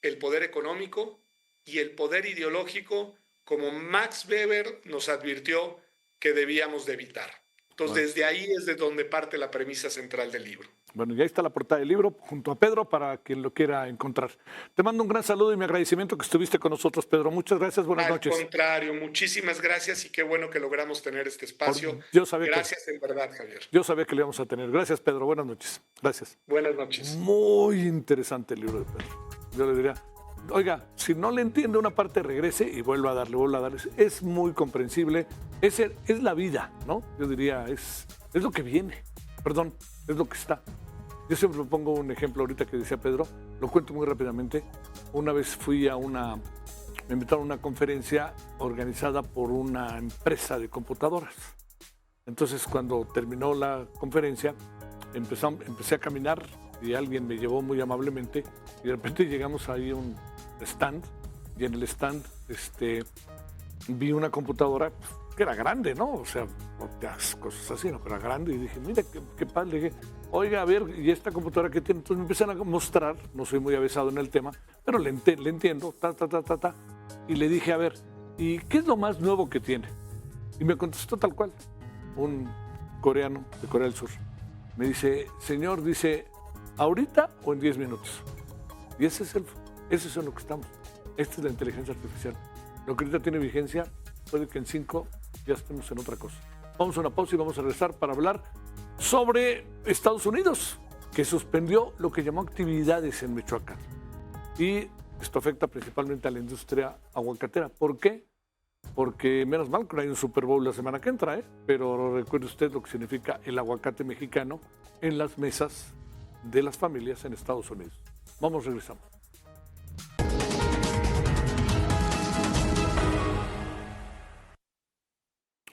S4: el poder económico y el poder ideológico, como Max Weber nos advirtió que debíamos de evitar. Entonces, desde ahí es de donde parte la premisa central del libro.
S1: Bueno, y ahí está la portada del libro junto a Pedro para quien lo quiera encontrar. Te mando un gran saludo y mi agradecimiento que estuviste con nosotros, Pedro. Muchas gracias, buenas noches.
S4: Al contrario, muchísimas gracias y qué bueno que logramos tener este espacio. Gracias en verdad, Javier.
S1: Yo sabía que lo íbamos a tener. Gracias, Pedro. Buenas noches. Gracias.
S4: Buenas noches.
S1: Muy interesante el libro de Pedro. Yo le diría, oiga, si no le entiende una parte, regrese y vuelva a darle. Es muy comprensible. Es la vida, ¿no? Yo diría, es lo que viene. Perdón, es lo que está. Yo siempre pongo un ejemplo ahorita que decía Pedro, lo cuento muy rápidamente. Una vez fui me invitaron a una conferencia organizada por una empresa de computadoras. Entonces, cuando terminó la conferencia, empecé a caminar y alguien me llevó muy amablemente y de repente llegamos ahí a un stand y en el stand vi una computadora que era grande, ¿no? O sea, cosas así, ¿no? Pero era grande y dije, mira, qué padre. Le dije, oiga, a ver, ¿y esta computadora qué tiene? Entonces me empiezan a mostrar, no soy muy avesado en el tema, pero le entiendo, y le dije, a ver, ¿y qué es lo más nuevo que tiene? Y me contestó tal cual, un coreano de Corea del Sur. Me dice, señor, dice, ¿ahorita o en 10 minutos? Y ese es en lo que estamos. Esta es la inteligencia artificial. Lo que ahorita tiene vigencia, puede que en 5 ya estemos en otra cosa. Vamos a una pausa y vamos a regresar para hablar sobre Estados Unidos, que suspendió lo que llamó actividades en Michoacán. Y esto afecta principalmente a la industria aguacatera. ¿Por qué? Porque menos mal que no hay un Super Bowl la semana que entra, pero recuerde usted lo que significa el aguacate mexicano en las mesas de las familias en Estados Unidos. Vamos, regresamos.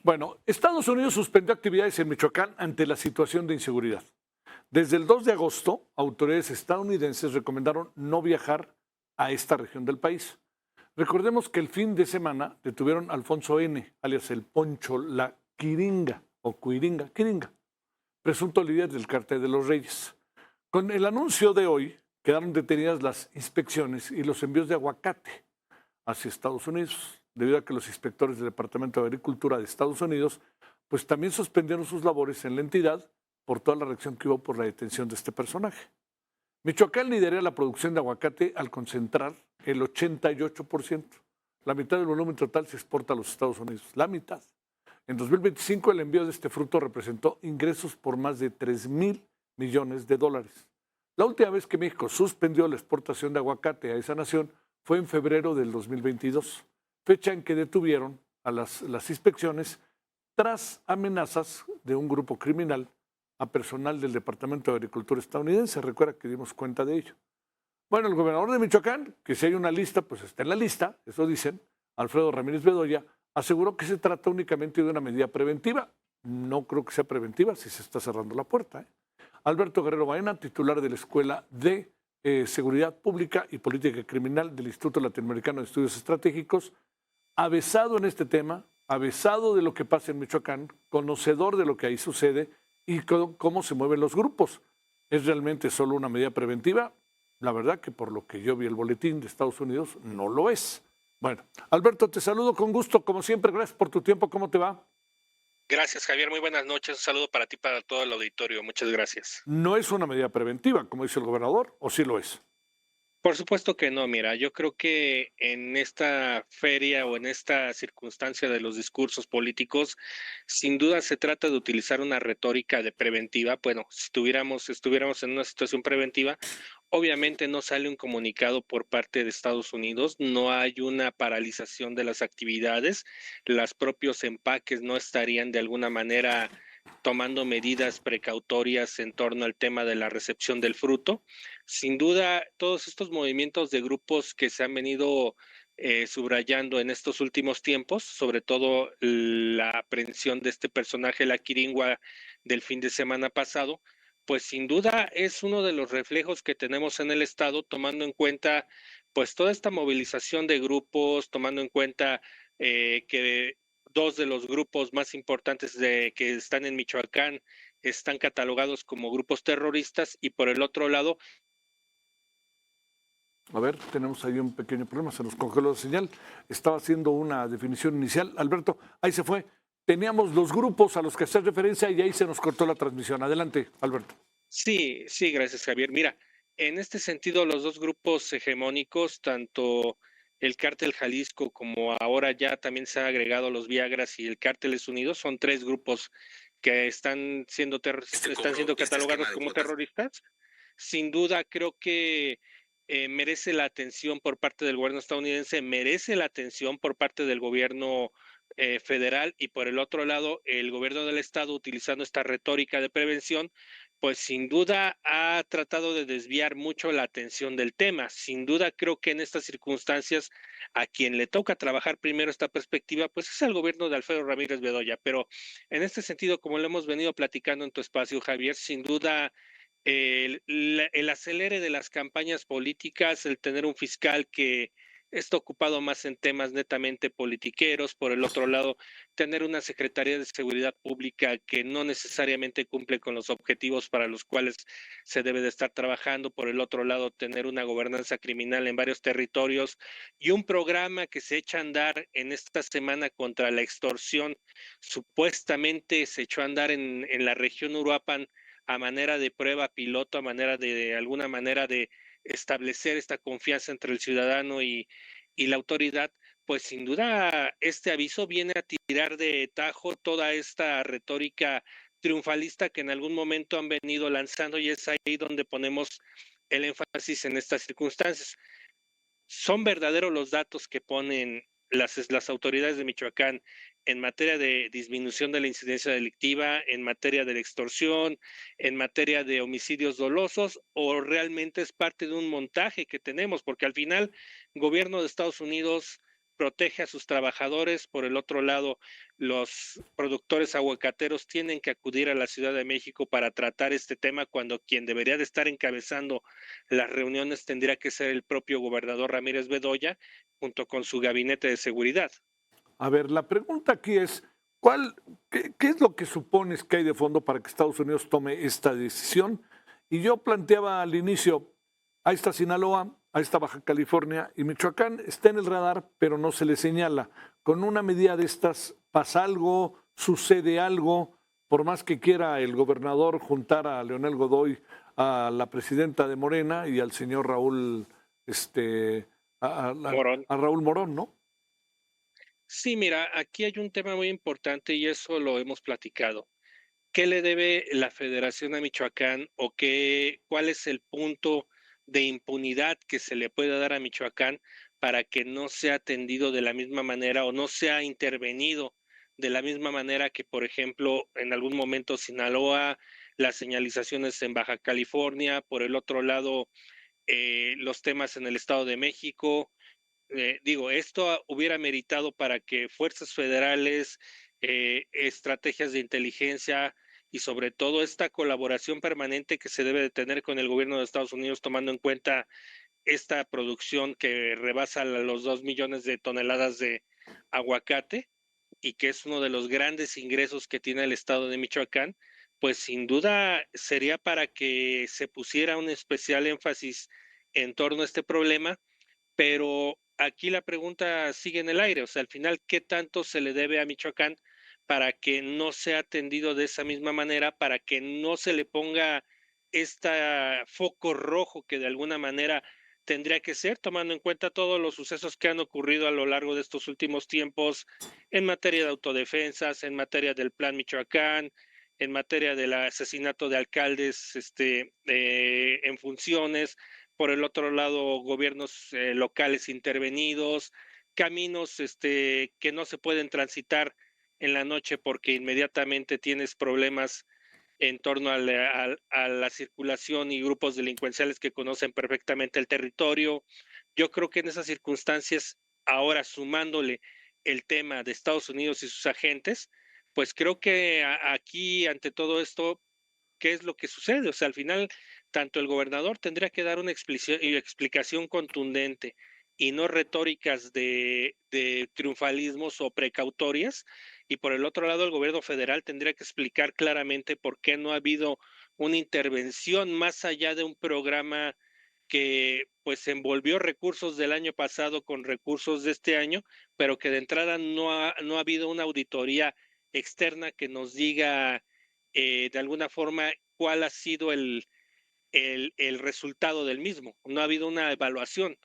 S1: Bueno, Estados Unidos suspendió actividades en Michoacán ante la situación de inseguridad. Desde el 2 de agosto, autoridades estadounidenses recomendaron no viajar a esta región del país. Recordemos que el fin de semana detuvieron a Alfonso N., alias el Poncho, la Quiringa, presunto líder del Cártel de los Reyes. Con el anuncio de hoy, quedaron detenidas las inspecciones y los envíos de aguacate hacia Estados Unidos, debido a que los inspectores del Departamento de Agricultura de Estados Unidos pues también suspendieron sus labores en la entidad por toda la reacción que hubo por la detención de este personaje. Michoacán lidera la producción de aguacate al concentrar el 88%. La mitad del volumen total se exporta a los Estados Unidos, la mitad. En 2025 el envío de este fruto representó ingresos por más de $3,000 millones. La última vez que México suspendió la exportación de aguacate a esa nación fue en febrero del 2022, fecha en que detuvieron a las inspecciones tras amenazas de un grupo criminal a personal del Departamento de Agricultura estadounidense. Recuerda que dimos cuenta de ello. Bueno, el gobernador de Michoacán, que si hay una lista, pues está en la lista, eso dicen, Alfredo Ramírez Bedoya, aseguró que se trata únicamente de una medida preventiva. No creo que sea preventiva si se está cerrando la puerta. Alberto Guerrero Baena, titular de la Escuela de Seguridad Pública y Política Criminal del Instituto Latinoamericano de Estudios Estratégicos, avesado en este tema, avesado de lo que pasa en Michoacán, conocedor de lo que ahí sucede y cómo se mueven los grupos. ¿Es realmente solo una medida preventiva? La verdad que por lo que yo vi el boletín de Estados Unidos, no lo es. Bueno, Alberto, te saludo con gusto, como siempre, gracias por tu tiempo, ¿cómo te va?
S5: Gracias, Javier, muy buenas noches, un saludo para ti, para todo el auditorio, muchas gracias.
S1: No es una medida preventiva, como dice el gobernador, ¿o sí lo es?
S5: Por supuesto que no, mira, yo creo que en esta feria o en esta circunstancia de los discursos políticos, sin duda se trata de utilizar una retórica de preventiva. Bueno, si estuviéramos en una situación preventiva, obviamente no sale un comunicado por parte de Estados Unidos, no hay una paralización de las actividades, los propios empaques no estarían de alguna manera tomando medidas precautorias en torno al tema de la recepción del fruto. Sin duda, todos estos movimientos de grupos que se han venido subrayando en estos últimos tiempos, sobre todo la aprehensión de este personaje, la Quiringua, del fin de semana pasado, pues sin duda es uno de los reflejos que tenemos en el Estado, tomando en cuenta pues toda esta movilización de grupos, tomando en cuenta que dos de los grupos más importantes que están en Michoacán están catalogados como grupos terroristas y por el otro lado...
S1: A ver, tenemos ahí un pequeño problema, se nos congeló la señal. Estaba haciendo una definición inicial. Alberto, ahí se fue. Teníamos los grupos a los que hacer referencia y ahí se nos cortó la transmisión. Adelante, Alberto.
S5: Sí, gracias, Javier. Mira, en este sentido, los dos grupos hegemónicos, tanto el Cártel Jalisco como ahora ya también se han agregado los Viagras y el Cárteles Unidos, son tres grupos que están siendo catalogados como terroristas. Sin duda, creo que merece la atención por parte del gobierno estadounidense, merece la atención por parte del gobierno federal y por el otro lado, el gobierno del estado utilizando esta retórica de prevención, pues sin duda ha tratado de desviar mucho la atención del tema. Sin duda creo que en estas circunstancias a quien le toca trabajar primero esta perspectiva, pues es el gobierno de Alfredo Ramírez Bedoya. Pero en este sentido, como lo hemos venido platicando en tu espacio, Javier, sin duda el acelere de las campañas políticas, el tener un fiscal que está ocupado más en temas netamente politiqueros, por el otro lado, tener una Secretaría de Seguridad Pública que no necesariamente cumple con los objetivos para los cuales se debe de estar trabajando, por el otro lado, tener una gobernanza criminal en varios territorios y un programa que se echa a andar en esta semana contra la extorsión, supuestamente se echó a andar en la región Uruapan a manera de prueba piloto, a manera de alguna manera de establecer esta confianza entre el ciudadano y la autoridad, pues sin duda este aviso viene a tirar de tajo toda esta retórica triunfalista que en algún momento han venido lanzando, y es ahí donde ponemos el énfasis en estas circunstancias. Son verdaderos los datos que ponen las autoridades de Michoacán en materia de disminución de la incidencia delictiva, en materia de la extorsión, en materia de homicidios dolosos, o realmente es parte de un montaje que tenemos, porque al final el gobierno de Estados Unidos protege a sus trabajadores, por el otro lado los productores aguacateros tienen que acudir a la Ciudad de México para tratar este tema, cuando quien debería de estar encabezando las reuniones tendría que ser el propio gobernador Ramírez Bedoya, junto con su gabinete de seguridad.
S1: A ver, la pregunta aquí es, ¿qué es lo que supones que hay de fondo para que Estados Unidos tome esta decisión? Y yo planteaba al inicio, ahí está Sinaloa, ahí está Baja California y Michoacán está en el radar, pero no se le señala. Con una medida de estas pasa algo, sucede algo, por más que quiera el gobernador juntar a Leonel Godoy, a la presidenta de Morena y al señor Raúl,
S5: Morón.
S1: a Raúl Morón, ¿no?
S5: Sí, mira, aquí hay un tema muy importante y eso lo hemos platicado. ¿Qué le debe la Federación a Michoacán, o cuál es el punto de impunidad que se le puede dar a Michoacán para que no sea atendido de la misma manera o no sea intervenido de la misma manera que, por ejemplo, en algún momento Sinaloa, las señalizaciones en Baja California, por el otro lado, los temas en el Estado de México? Esto hubiera meritado para que fuerzas federales, estrategias de inteligencia y sobre todo esta colaboración permanente que se debe de tener con el gobierno de Estados Unidos, tomando en cuenta esta producción que rebasa los 2 millones de toneladas de aguacate y que es uno de los grandes ingresos que tiene el estado de Michoacán, pues sin duda sería para que se pusiera un especial énfasis en torno a este problema. Pero aquí la pregunta sigue en el aire, o sea, al final, ¿qué tanto se le debe a Michoacán para que no sea atendido de esa misma manera, para que no se le ponga este foco rojo que de alguna manera tendría que ser, tomando en cuenta todos los sucesos que han ocurrido a lo largo de estos últimos tiempos en materia de autodefensas, en materia del Plan Michoacán, en materia del asesinato de alcaldes en funciones, por el otro lado gobiernos locales intervenidos, caminos que no se pueden transitar en la noche porque inmediatamente tienes problemas en torno a la circulación y grupos delincuenciales que conocen perfectamente el territorio. Yo creo que en esas circunstancias, ahora sumándole el tema de Estados Unidos y sus agentes, pues creo que aquí, ante todo esto, ¿qué es lo que sucede? O sea, al final, tanto el gobernador tendría que dar una explicación contundente y no retóricas de triunfalismos o precautorias, y por el otro lado el gobierno federal tendría que explicar claramente por qué no ha habido una intervención más allá de un programa que pues envolvió recursos del año pasado con recursos de este año, pero que de entrada no ha habido una auditoría externa que nos diga de alguna forma cuál ha sido el resultado del mismo. No ha habido una evaluación.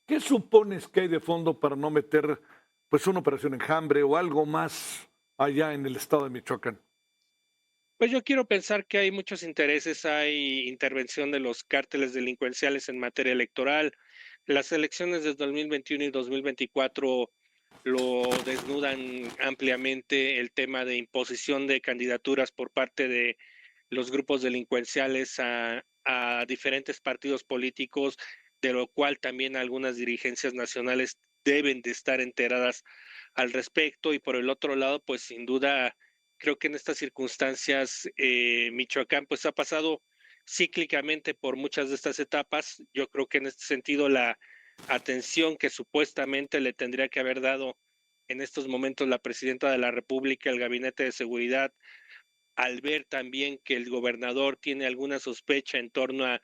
S1: ¿Qué supones que hay de fondo para no meter pues una operación Enjambre o algo más allá en el estado de Michoacán?
S5: Pues yo quiero pensar que hay muchos intereses, hay intervención de los cárteles delincuenciales en materia electoral. Las elecciones de 2021 y 2024 lo desnudan ampliamente, el tema de imposición de candidaturas por parte los grupos delincuenciales a diferentes partidos políticos, de lo cual también algunas dirigencias nacionales deben de estar enteradas al respecto. Y por el otro lado, pues sin duda, creo que en estas circunstancias Michoacán pues ha pasado cíclicamente por muchas de estas etapas. Yo creo que en este sentido la atención que supuestamente le tendría que haber dado en estos momentos la presidenta de la República, el Gabinete de Seguridad, al ver también que el gobernador tiene alguna sospecha en torno a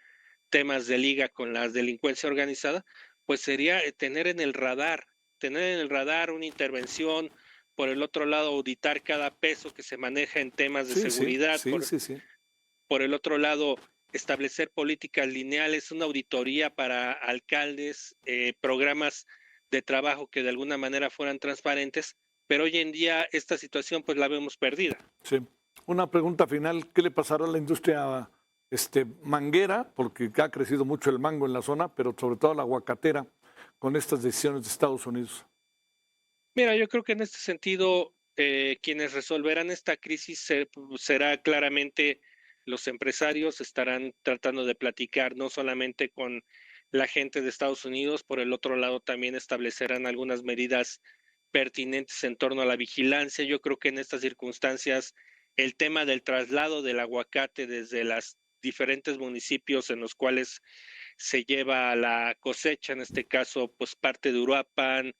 S5: temas de liga con la delincuencia organizada, pues sería tener en el radar una intervención, por el otro lado auditar cada peso que se maneja en temas de seguridad, por el otro lado establecer políticas lineales, una auditoría para alcaldes, programas de trabajo que de alguna manera fueran transparentes, pero hoy en día esta situación pues la vemos perdida.
S1: Sí. Una pregunta final, ¿qué le pasará a la industria manguera? Porque ha crecido mucho el mango en la zona, pero sobre todo la aguacatera, con estas decisiones de Estados Unidos.
S5: Mira, yo creo que en este sentido, quienes resolverán esta crisis será claramente los empresarios. Estarán tratando de platicar no solamente con la gente de Estados Unidos, por el otro lado también establecerán algunas medidas pertinentes en torno a la vigilancia. Yo creo que en estas circunstancias el tema del traslado del aguacate desde los diferentes municipios en los cuales se lleva la cosecha, en este caso pues parte de Uruapan,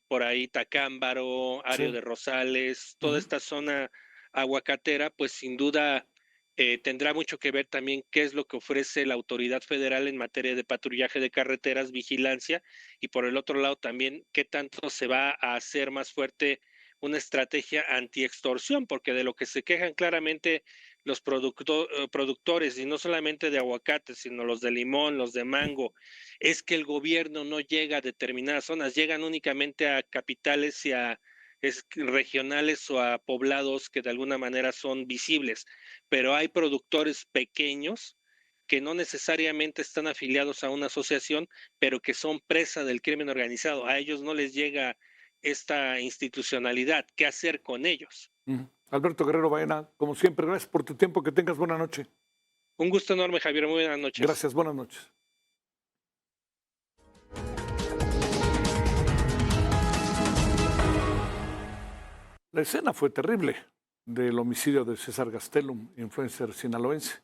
S5: por ahí Tacámbaro, Ario de Rosales, toda esta zona aguacatera, pues sin duda tendrá mucho que ver también qué es lo que ofrece la autoridad federal en materia de patrullaje de carreteras, vigilancia, y por el otro lado también qué tanto se va a hacer más fuerte una estrategia anti-extorsión, porque de lo que se quejan claramente los productores, y no solamente de aguacate, sino los de limón, los de mango, es que el gobierno no llega a determinadas zonas, llegan únicamente a capitales y a regionales o a poblados que de alguna manera son visibles, pero hay productores pequeños que no necesariamente están afiliados a una asociación, pero que son presa del crimen organizado. A ellos no les llega esta institucionalidad. ¿Qué hacer con ellos?
S1: Alberto Guerrero Baena, como siempre, gracias por tu tiempo. Que tengas buena noche.
S5: Un gusto enorme, Javier. Muy buenas noches.
S1: Gracias, buenas noches. La escena fue terrible del homicidio de César Gastelum, influencer sinaloense.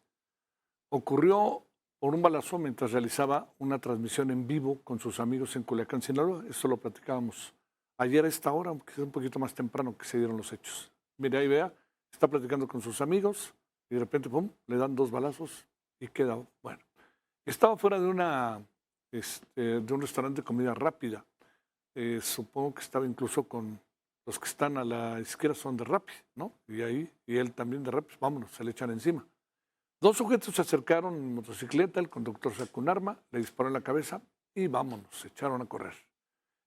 S1: Ocurrió por un balazo mientras realizaba una transmisión en vivo con sus amigos en Culiacán, Sinaloa. Esto lo platicábamos ayer a esta hora, aunque es un poquito más temprano que se dieron los hechos. Mire, ahí vea, está platicando con sus amigos y de repente, pum, le dan 2 balazos y queda, bueno. Estaba fuera de de un restaurante de comida rápida. Supongo que estaba incluso con los que están a la izquierda son de Rappi, ¿no? Y él también de Rappi, vámonos, se le echan encima. 2 sujetos se acercaron en motocicleta, el conductor sacó un arma, le disparó en la cabeza y vámonos, se echaron a correr.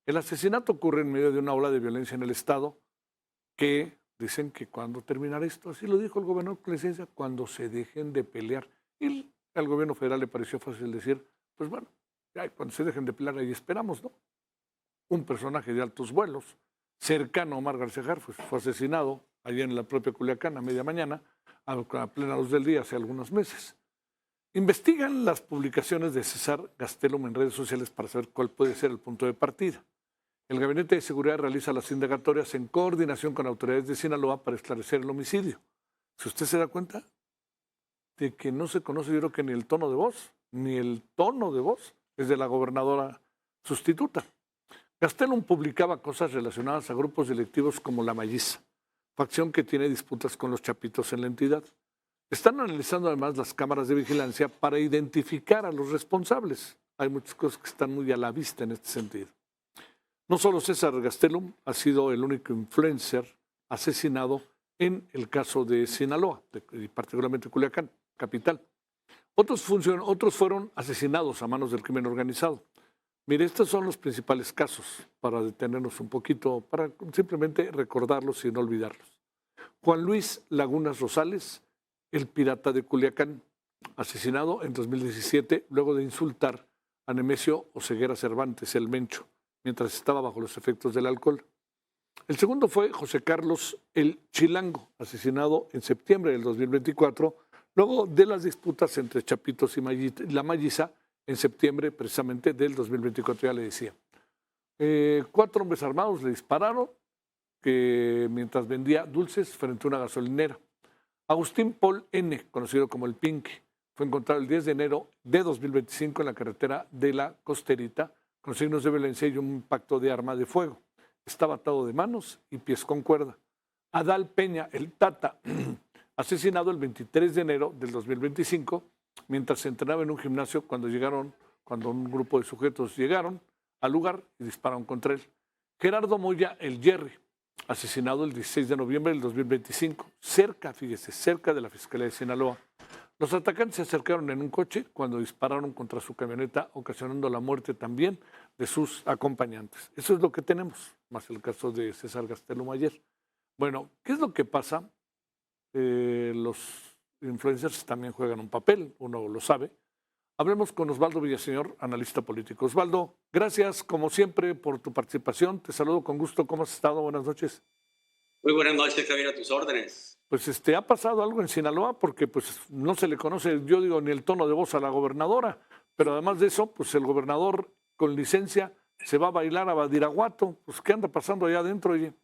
S1: El asesinato ocurre en medio de una ola de violencia en el estado que dicen que cuando terminará esto, así lo dijo el gobernador con licencia, cuando se dejen de pelear. Y al gobierno federal le pareció fácil decir, pues bueno, ya cuando se dejen de pelear ahí esperamos, ¿no? Un personaje de altos vuelos, cercano a Omar García Harfuch, fue asesinado allá en la propia Culiacán a media mañana, a plena luz del día, hace algunos meses. Investigan las publicaciones de César Gastelum en redes sociales para saber cuál puede ser el punto de partida. El Gabinete de Seguridad realiza las indagatorias en coordinación con autoridades de Sinaloa para esclarecer el homicidio. Si usted se da cuenta de que no se conoce, yo creo que ni el tono de voz es de la gobernadora sustituta. Gastelum publicaba cosas relacionadas a grupos delictivos como la Malliza, facción que tiene disputas con los chapitos en la entidad. Están analizando además las cámaras de vigilancia para identificar a los responsables. Hay muchas cosas que están muy a la vista en este sentido. No solo César Gastelum ha sido el único influencer asesinado en el caso de Sinaloa, y particularmente Culiacán, capital. Otros fueron asesinados a manos del crimen organizado. Mire, estos son los principales casos para detenernos un poquito, para simplemente recordarlos y no olvidarlos. Juan Luis Lagunas Rosales, el pirata de Culiacán, asesinado en 2017 luego de insultar a Nemesio Oseguera Cervantes, el Mencho, mientras estaba bajo los efectos del alcohol. El segundo fue José Carlos El Chilango, asesinado en septiembre del 2024, luego de las disputas entre Chapitos y La Malliza en septiembre precisamente del 2024, ya le decía. 4 hombres armados le dispararon mientras vendía dulces frente a una gasolinera. Agustín Paul N., conocido como el Pinky, fue encontrado el 10 de enero de 2025 en la carretera de La Costerita con signos de violencia y un impacto de arma de fuego. Estaba atado de manos y pies con cuerda. Adal Peña, el Tata, asesinado el 23 de enero del 2025 mientras se entrenaba en un gimnasio cuando un grupo de sujetos llegaron al lugar y dispararon contra él. Gerardo Moya, el Jerry, asesinado el 16 de noviembre del 2025, cerca de la Fiscalía de Sinaloa. Los atacantes se acercaron en un coche cuando dispararon contra su camioneta, ocasionando la muerte también de sus acompañantes. Eso es lo que tenemos, más el caso de César Gastelum ayer. Bueno, ¿qué es lo que pasa? Los influencers también juegan un papel, uno lo sabe. Hablemos con Osvaldo Villaseñor, analista político. Osvaldo, gracias como siempre por tu participación. Te saludo con gusto. ¿Cómo has estado? Buenas noches.
S6: Muy buenas noches, Javier, a tus órdenes.
S1: Pues ha pasado algo en Sinaloa porque pues no se le conoce, yo digo, ni el tono de voz a la gobernadora, pero además de eso, pues el gobernador con licencia se va a bailar a Badiraguato. Pues ¿qué anda pasando allá adentro, oye?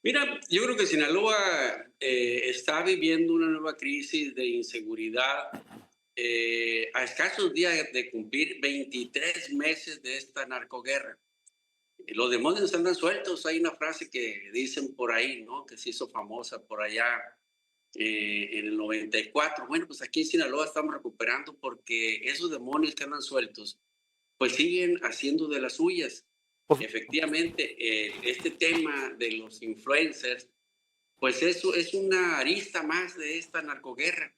S6: Mira, yo creo que Sinaloa está viviendo una nueva crisis de inseguridad a escasos días de cumplir 23 meses de esta narcoguerra. Los demonios andan sueltos. Hay una frase que dicen por ahí, ¿no? Que se hizo famosa por allá en el 94. Bueno, pues aquí en Sinaloa estamos recuperando porque esos demonios que andan sueltos, pues siguen haciendo de las suyas. Efectivamente, este tema de los influencers, pues eso es una arista más de esta narcoguerra.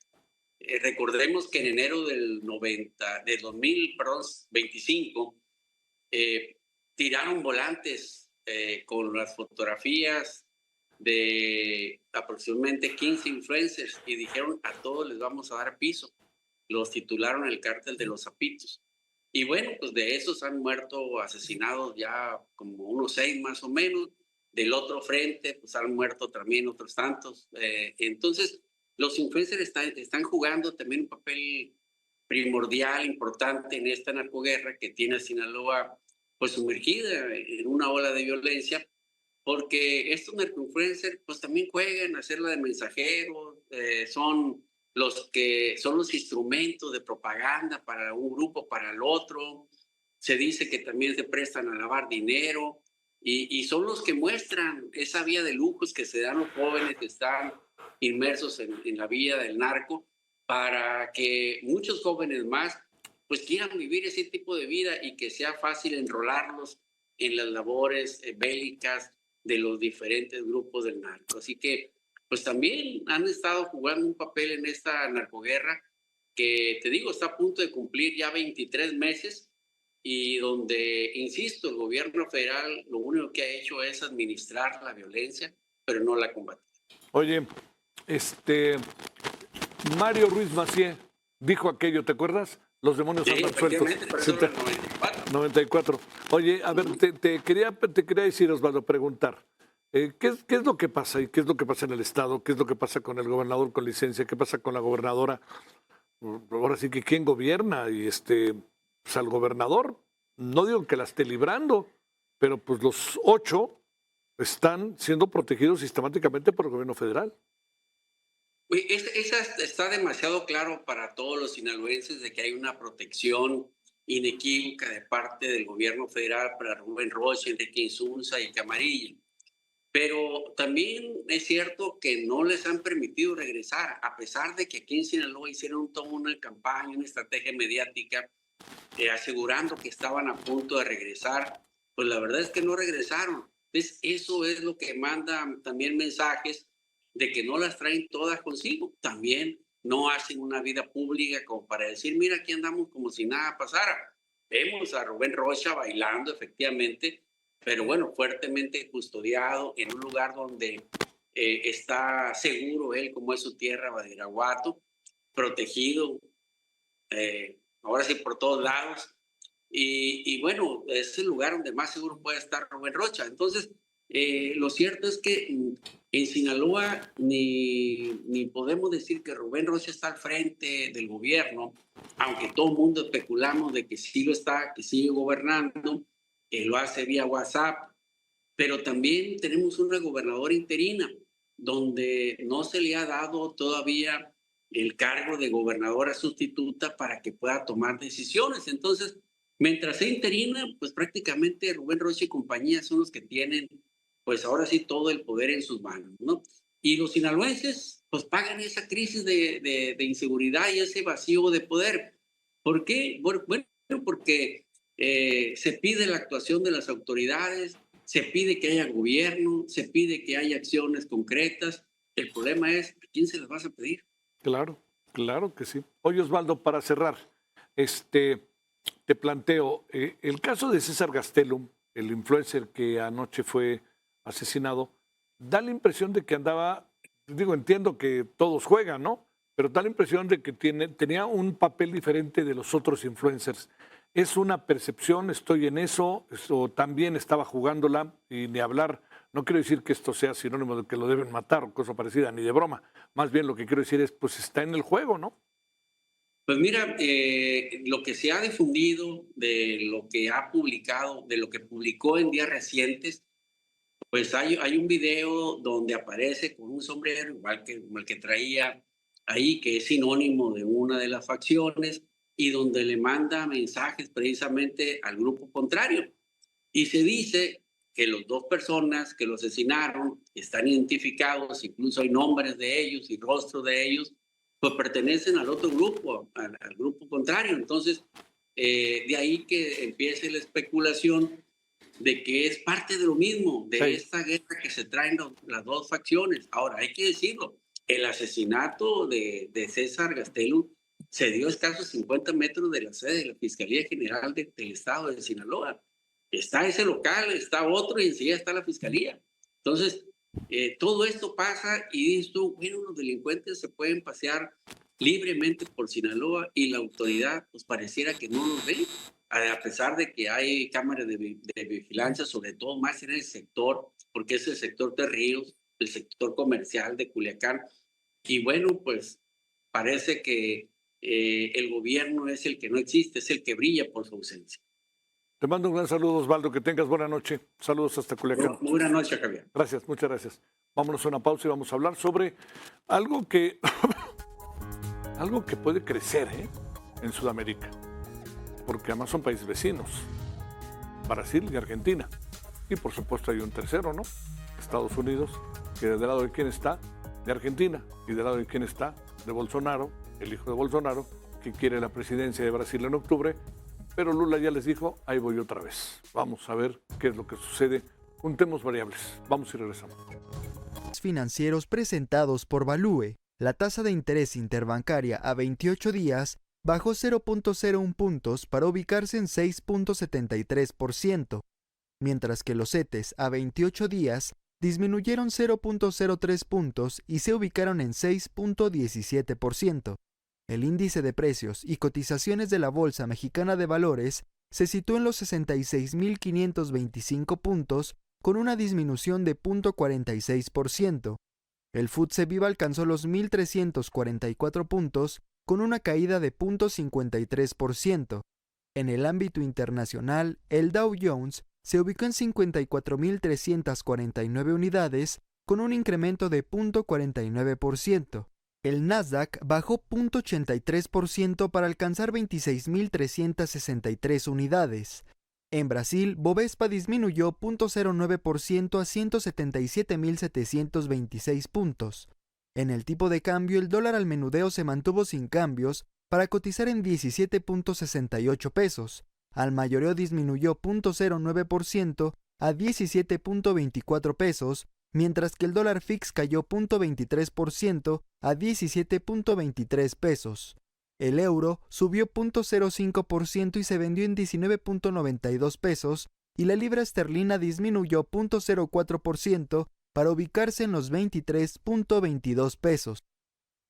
S6: Recordemos que en enero del 2025, tiraron volantes con las fotografías de aproximadamente 15 influencers y dijeron a todos les vamos a dar piso. Los titularon el cártel de los Zapitos. Y bueno, pues de esos han muerto asesinados ya como unos 6 más o menos. Del otro frente, pues han muerto también otros tantos. Entonces, los influencers están jugando también un papel primordial, importante en esta narcoguerra que tiene a Sinaloa pues sumergida en una ola de violencia, porque estos narcoinfluencers pues también juegan a hacerla de mensajeros, son los instrumentos de propaganda para un grupo, para el otro. Se dice que también se prestan a lavar dinero y son los que muestran esa vía de lujos que se dan los jóvenes que están inmersos en la vida del narco, para que muchos jóvenes más pues quieran vivir ese tipo de vida y que sea fácil enrolarlos en las labores bélicas de los diferentes grupos del narco. Así que pues también han estado jugando un papel en esta narcoguerra que, te digo, está a punto de cumplir ya 23 meses y donde, insisto, el gobierno federal lo único que ha hecho es administrar la violencia, pero no la combatir.
S1: Oye, Mario Ruiz Massieu dijo aquello, ¿te acuerdas? Los demonios andan sueltos. 94. Oye, a ver, te quería decir, Osvaldo, preguntar. ¿Qué es lo que pasa? ¿Y qué es lo que pasa en el Estado? ¿Qué es lo que pasa con el gobernador con licencia? ¿Qué pasa con la gobernadora? Ahora sí que ¿quién gobierna? Y pues al gobernador, no digo que la esté librando, pero pues los 8 están siendo protegidos sistemáticamente por el gobierno federal.
S6: Esa está demasiado claro para todos los sinaloenses de que hay una protección inequívoca de parte del gobierno federal para Rubén Rocha, Enrique Insunza y Camarilla. Pero también es cierto que no les han permitido regresar, a pesar de que aquí en Sinaloa hicieron toda una campaña, una estrategia mediática, asegurando que estaban a punto de regresar. Pues la verdad es que no regresaron. Entonces, eso es lo que manda también mensajes de que no las traen todas consigo. También no hacen una vida pública como para decir, mira, aquí andamos como si nada pasara. Vemos a Rubén Rocha bailando, efectivamente, pero bueno, fuertemente custodiado en un lugar donde está seguro él, como es su tierra, Badiraguato, protegido, ahora sí por todos lados. y bueno, es el lugar donde más seguro puede estar Rubén Rocha. Entonces, lo cierto es que en Sinaloa ni podemos decir que Rubén Rocha está al frente del gobierno, aunque todo el mundo especulamos de que sí lo está, que sigue gobernando, que lo hace vía WhatsApp, pero también tenemos una gobernadora interina, donde no se le ha dado todavía el cargo de gobernadora sustituta para que pueda tomar decisiones. Entonces, mientras sea interina, pues prácticamente Rubén Rocha y compañía son los que tienen, pues ahora sí, todo el poder en sus manos, ¿no? Y los sinaloenses, pues pagan esa crisis de inseguridad y ese vacío de poder. ¿Por qué? Bueno, porque se pide la actuación de las autoridades, se pide que haya gobierno, se pide que haya acciones concretas. El problema es, ¿a quién se las vas a pedir?
S1: Claro, claro que sí. Oye, Osvaldo, para cerrar, te planteo, el caso de César Gastelum, el influencer que anoche fue asesinado, da la impresión de que andaba, digo, entiendo que todos juegan, ¿no? Pero da la impresión de que tenía un papel diferente de los otros influencers. ¿Es una percepción? ¿Estoy en eso? ¿O también estaba jugándola? Y ni hablar, no quiero decir que esto sea sinónimo de que lo deben matar o cosa parecida, ni de broma. Más bien lo que quiero decir es, pues está en el juego, ¿no?
S6: Pues mira, lo que se ha difundido, de lo que ha publicado, de lo que publicó en días recientes, pues hay un video donde aparece con un sombrero, igual que como el que traía ahí, que es sinónimo de una de las facciones, y donde le manda mensajes precisamente al grupo contrario. Y se dice que las dos personas que lo asesinaron están identificados, incluso hay nombres de ellos y rostros de ellos, pues pertenecen al otro grupo, al grupo contrario. Entonces, de ahí que empiece la especulación de que es parte de lo mismo, de esta guerra que se traen las dos facciones. Ahora, hay que decirlo, el asesinato de César Gastelum se dio a escasos 50 metros de la sede de la Fiscalía General del Estado de Sinaloa. Está ese local, está otro y enseguida está la Fiscalía. Entonces, todo esto pasa y dices tú, bueno, los delincuentes se pueden pasear libremente por Sinaloa y la autoridad pues pareciera que no los ve, a pesar de que hay cámaras de vigilancia, sobre todo más en el sector, porque es el sector de Ríos, el sector comercial de Culiacán. Y bueno, pues parece que el gobierno es el que no existe, es el que brilla por su ausencia.
S1: Te mando un gran saludo, Osvaldo, que tengas buena noche. Saludos hasta Culiacán.
S6: Muy buena noche, Javier.
S1: Gracias, muchas gracias. Vámonos a una pausa y vamos a hablar sobre algo que, algo que puede crecer en Sudamérica, porque además son países vecinos, Brasil y Argentina. Y por supuesto hay un tercero, ¿no? Estados Unidos, que del lado de quién está, de Argentina, y del lado de quién está, de Bolsonaro, el hijo de Bolsonaro, que quiere la presidencia de Brasil en octubre, pero Lula ya les dijo, ahí voy otra vez. Vamos a ver qué es lo que sucede. Juntemos variables. Vamos y regresamos.
S7: Financieros presentados por Value. La tasa de interés interbancaria a 28 días bajó 0.01 puntos para ubicarse en 6.73%, mientras que los CETES a 28 días disminuyeron 0.03 puntos y se ubicaron en 6.17%. El índice de precios y cotizaciones de la Bolsa Mexicana de Valores se situó en los 66.525 puntos, con una disminución de 0.46%. El FTSE Viva alcanzó los 1.344 puntos, con una caída de 0.53%. En el ámbito internacional, el Dow Jones se ubicó en 54.349 unidades, con un incremento de 0.49%. El Nasdaq bajó 0.83% para alcanzar 26.363 unidades. En Brasil, Bovespa disminuyó 0.09% a 177.726 puntos. En el tipo de cambio, el dólar al menudeo se mantuvo sin cambios para cotizar en 17.68 pesos. Al mayoreo disminuyó 0.09% a 17.24 pesos, mientras que el dólar fix cayó 0.23% a 17.23 pesos. El euro subió 0.05% y se vendió en 19.92 pesos, y la libra esterlina disminuyó 0.04% para ubicarse en los 23.22 pesos.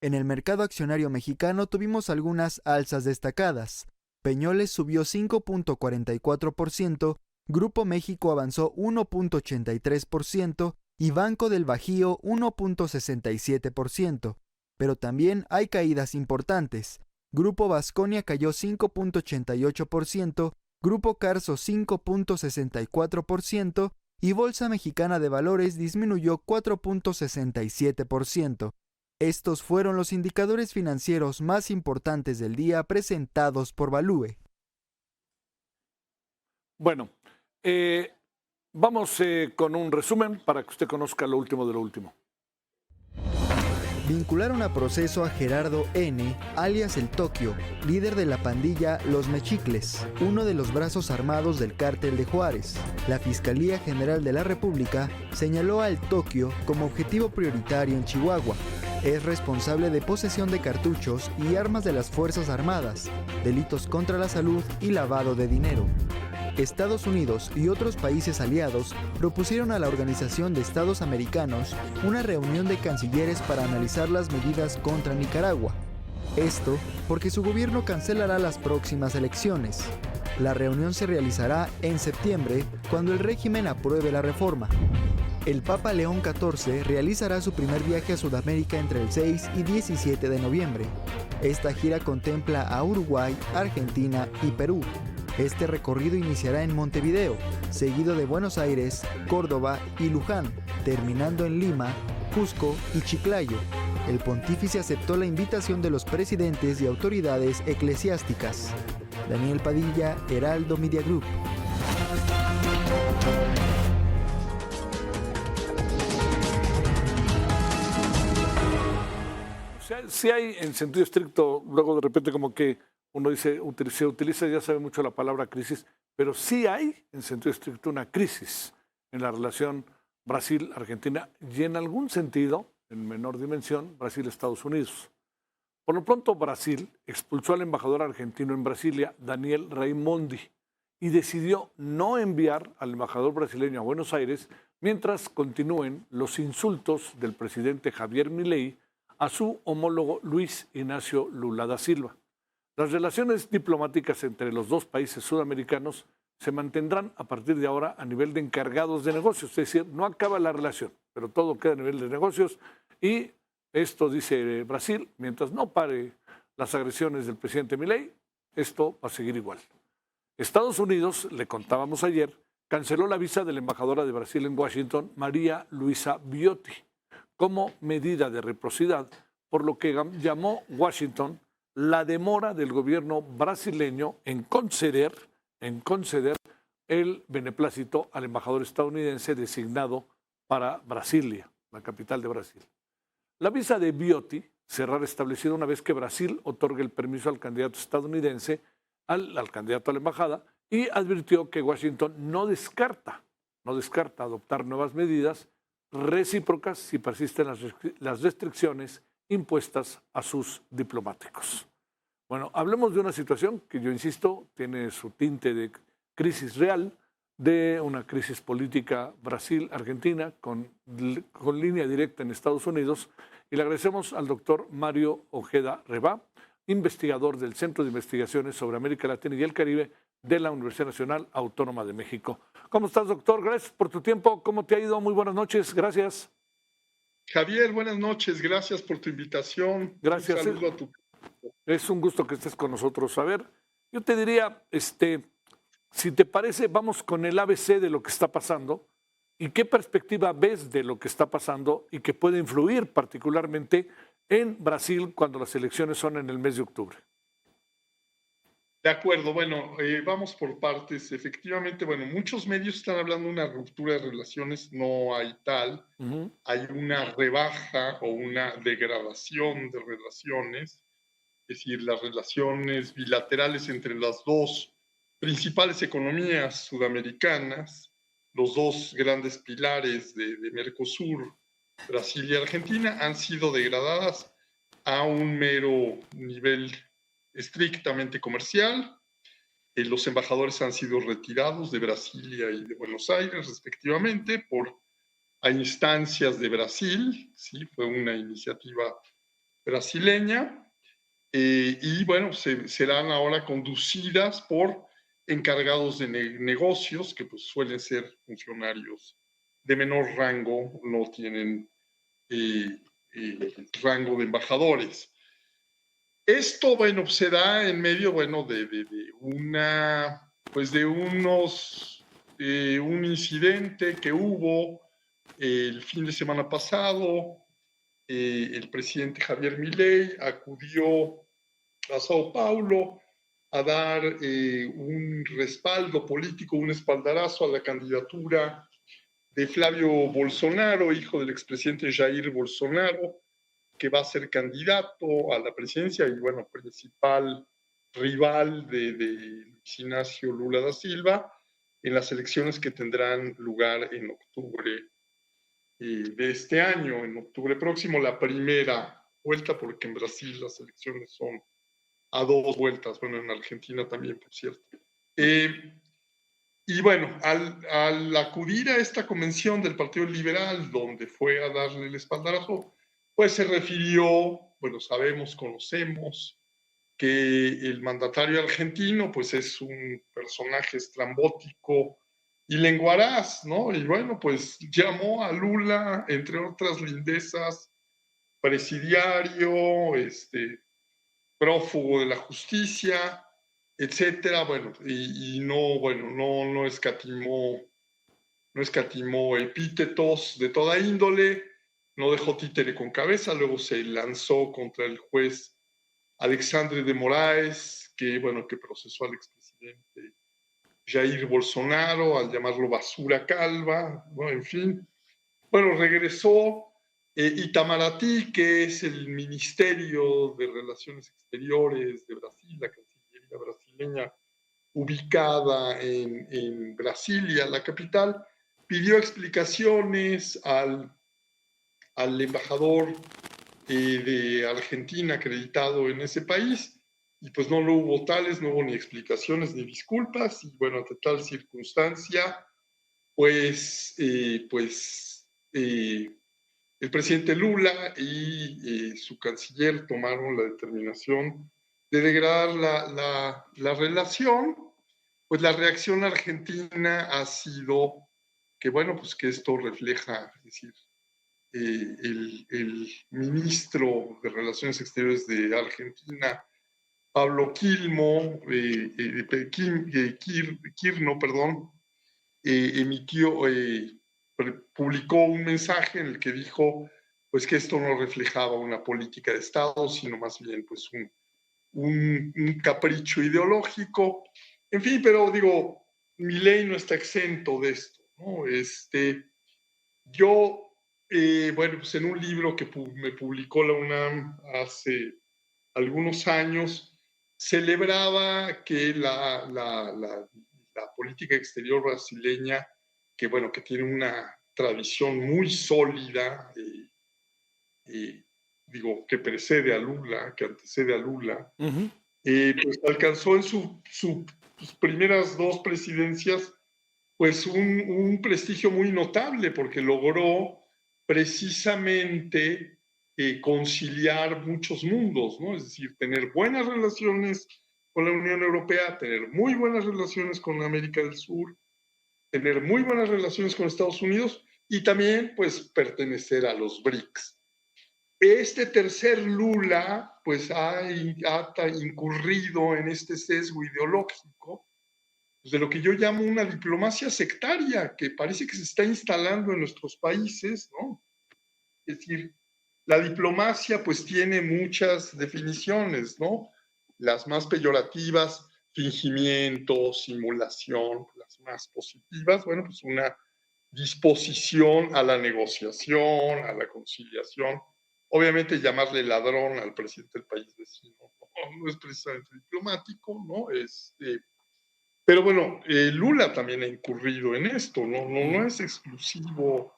S7: En el mercado accionario mexicano tuvimos algunas alzas destacadas. Peñoles subió 5.44%, Grupo México avanzó 1.83% y Banco del Bajío 1.67%. Pero también hay caídas importantes. Grupo Vasconia cayó 5.88%, Grupo Carso 5.64% y Bolsa Mexicana de Valores disminuyó 4.67%. Estos fueron los indicadores financieros más importantes del día presentados por Value.
S1: Bueno, vamos con un resumen para que usted conozca lo último de lo último.
S7: Vincularon a proceso a Gerardo N., alias El Tokio, líder de la pandilla Los Mechicles, uno de los brazos armados del cártel de Juárez. La Fiscalía General de la República señaló a El Tokio como objetivo prioritario en Chihuahua. Es responsable de posesión de cartuchos y armas de las Fuerzas Armadas, delitos contra la salud y lavado de dinero. Estados Unidos y otros países aliados propusieron a la Organización de Estados Americanos una reunión de cancilleres para analizar las medidas contra Nicaragua. Esto porque su gobierno cancelará las próximas elecciones. La reunión se realizará en septiembre, cuando el régimen apruebe la reforma. El Papa León XIV realizará su primer viaje a Sudamérica entre el 6 y 17 de noviembre. Esta gira contempla a Uruguay, Argentina y Perú. Este recorrido iniciará en Montevideo, seguido de Buenos Aires, Córdoba y Luján, terminando en Lima, Cusco y Chiclayo. El pontífice aceptó la invitación de los presidentes y autoridades eclesiásticas. Daniel Padilla, Heraldo Media Group.
S1: O sea, si hay en sentido estricto, luego de repente como que uno dice, se utiliza, ya sabe mucho la palabra crisis, pero sí hay en sentido estricto una crisis en la relación Brasil-Argentina y en algún sentido, en menor dimensión, Brasil-Estados Unidos. Por lo pronto, Brasil expulsó al embajador argentino en Brasilia, Daniel Raimondi, y decidió no enviar al embajador brasileño a Buenos Aires mientras continúen los insultos del presidente Javier Milei a su homólogo Luis Ignacio Lula da Silva. Las relaciones diplomáticas entre los dos países sudamericanos se mantendrán a partir de ahora a nivel de encargados de negocios, es decir, no acaba la relación, pero todo queda a nivel de negocios y esto dice Brasil, mientras no pare las agresiones del presidente Milei, esto va a seguir igual. Estados Unidos, le contábamos ayer, canceló la visa de la embajadora de Brasil en Washington, María Luisa Biotti, como medida de reciprocidad, por lo que llamó Washington la demora del gobierno brasileño en conceder el beneplácito al embajador estadounidense designado para Brasilia, la capital de Brasil. La visa de Biotti será restablecida una vez que Brasil otorgue el permiso al candidato estadounidense, al candidato a la embajada, y advirtió que Washington no descarta adoptar nuevas medidas recíprocas si persisten las restricciones impuestas a sus diplomáticos. Bueno, hablemos de una situación que yo insisto tiene su tinte de crisis real, de una crisis política Brasil-Argentina con línea directa en Estados Unidos, y le agradecemos al doctor Mario Ojeda Rebá, investigador del Centro de Investigaciones sobre América Latina y el Caribe de la Universidad Nacional Autónoma de México. ¿Cómo estás, doctor? Gracias por tu tiempo. ¿Cómo te ha ido? Muy buenas noches. Gracias.
S8: Javier, buenas noches. Gracias por tu invitación.
S1: Gracias.
S8: Un saludo a tu...
S1: Es un gusto que estés con nosotros. A ver, yo te diría, si te parece, vamos con el ABC de lo que está pasando y qué perspectiva ves de lo que está pasando y que puede influir particularmente en Brasil cuando las elecciones son en el mes de octubre.
S8: De acuerdo, bueno, vamos por partes. Efectivamente, bueno, muchos medios están hablando de una ruptura de relaciones, no hay tal. Hay una rebaja o una degradación de relaciones, es decir, las relaciones bilaterales entre las dos principales economías sudamericanas, los dos grandes pilares de Mercosur, Brasil y Argentina, han sido degradadas a un mero nivel estrictamente comercial. Los embajadores han sido retirados de Brasilia y de Buenos Aires, respectivamente, a instancias de Brasil, ¿sí? Fue una iniciativa brasileña. y bueno, serán ahora conducidas por encargados de negocios, que pues suelen ser funcionarios de menor rango, no tienen rango de embajadores. Esto, bueno, se da en medio, bueno, de un incidente que hubo el fin de semana pasado. El presidente Javier Milei acudió a Sao Paulo a dar un respaldo político, un espaldarazo a la candidatura de Flavio Bolsonaro, hijo del expresidente Jair Bolsonaro, que va a ser candidato a la presidencia y, bueno, principal rival de Luis Ignacio Lula da Silva en las elecciones que tendrán lugar en octubre de este año, en octubre próximo, la primera vuelta, porque en Brasil las elecciones son a 2 vueltas, bueno, en Argentina también, por cierto. Y bueno, al acudir a esta convención del Partido Liberal, donde fue a darle el espaldarazo, pues se refirió, bueno, conocemos que el mandatario argentino, pues es un personaje estrambótico y lenguaraz, ¿no? Y bueno, pues llamó a Lula, entre otras lindezas, presidiario, prófugo de la justicia, etcétera. Bueno, y no escatimó epítetos de toda índole, no dejó títere con cabeza. Luego se lanzó contra el juez Alexandre de Moraes, que procesó al expresidente Jair Bolsonaro al llamarlo basura calva, ¿no? En fin. Bueno, regresó Itamaraty, que es el Ministerio de Relaciones Exteriores de Brasil, la Cancillería brasileña, ubicada en Brasilia, la capital, pidió explicaciones al embajador de Argentina acreditado en ese país, y pues no hubo tales, no hubo ni explicaciones ni disculpas, y bueno, ante tal circunstancia, el presidente Lula y su canciller tomaron la determinación de degradar la relación. Pues la reacción argentina ha sido que, que esto refleja, es decir, el ministro de Relaciones Exteriores de Argentina, Pablo Quirno, publicó un mensaje en el que dijo pues que esto no reflejaba una política de Estado, sino más bien pues un capricho ideológico. En fin, pero digo, Milei no está exento de esto, ¿no? Pues en un libro que me publicó la UNAM hace algunos años, celebraba que la política exterior brasileña, que tiene una tradición muy sólida, que precede a Lula, que antecede a Lula, pues alcanzó en sus primeras 2 presidencias pues un prestigio muy notable, porque logró precisamente conciliar muchos mundos, ¿no? Es decir, tener buenas relaciones con la Unión Europea, tener muy buenas relaciones con América del Sur, tener muy buenas relaciones con Estados Unidos y también pues pertenecer a los BRICS. Este tercer Lula pues ha incurrido en este sesgo ideológico de lo que yo llamo una diplomacia sectaria, que parece que se está instalando en nuestros países, ¿no? Es decir, la diplomacia pues tiene muchas definiciones, ¿no? Las más peyorativas, fingimiento, simulación; las más positivas, pues una disposición a la negociación, a la conciliación. Obviamente llamarle ladrón al presidente del país vecino no es precisamente diplomático, ¿no? Pero bueno, Lula también ha incurrido en esto, no es exclusivo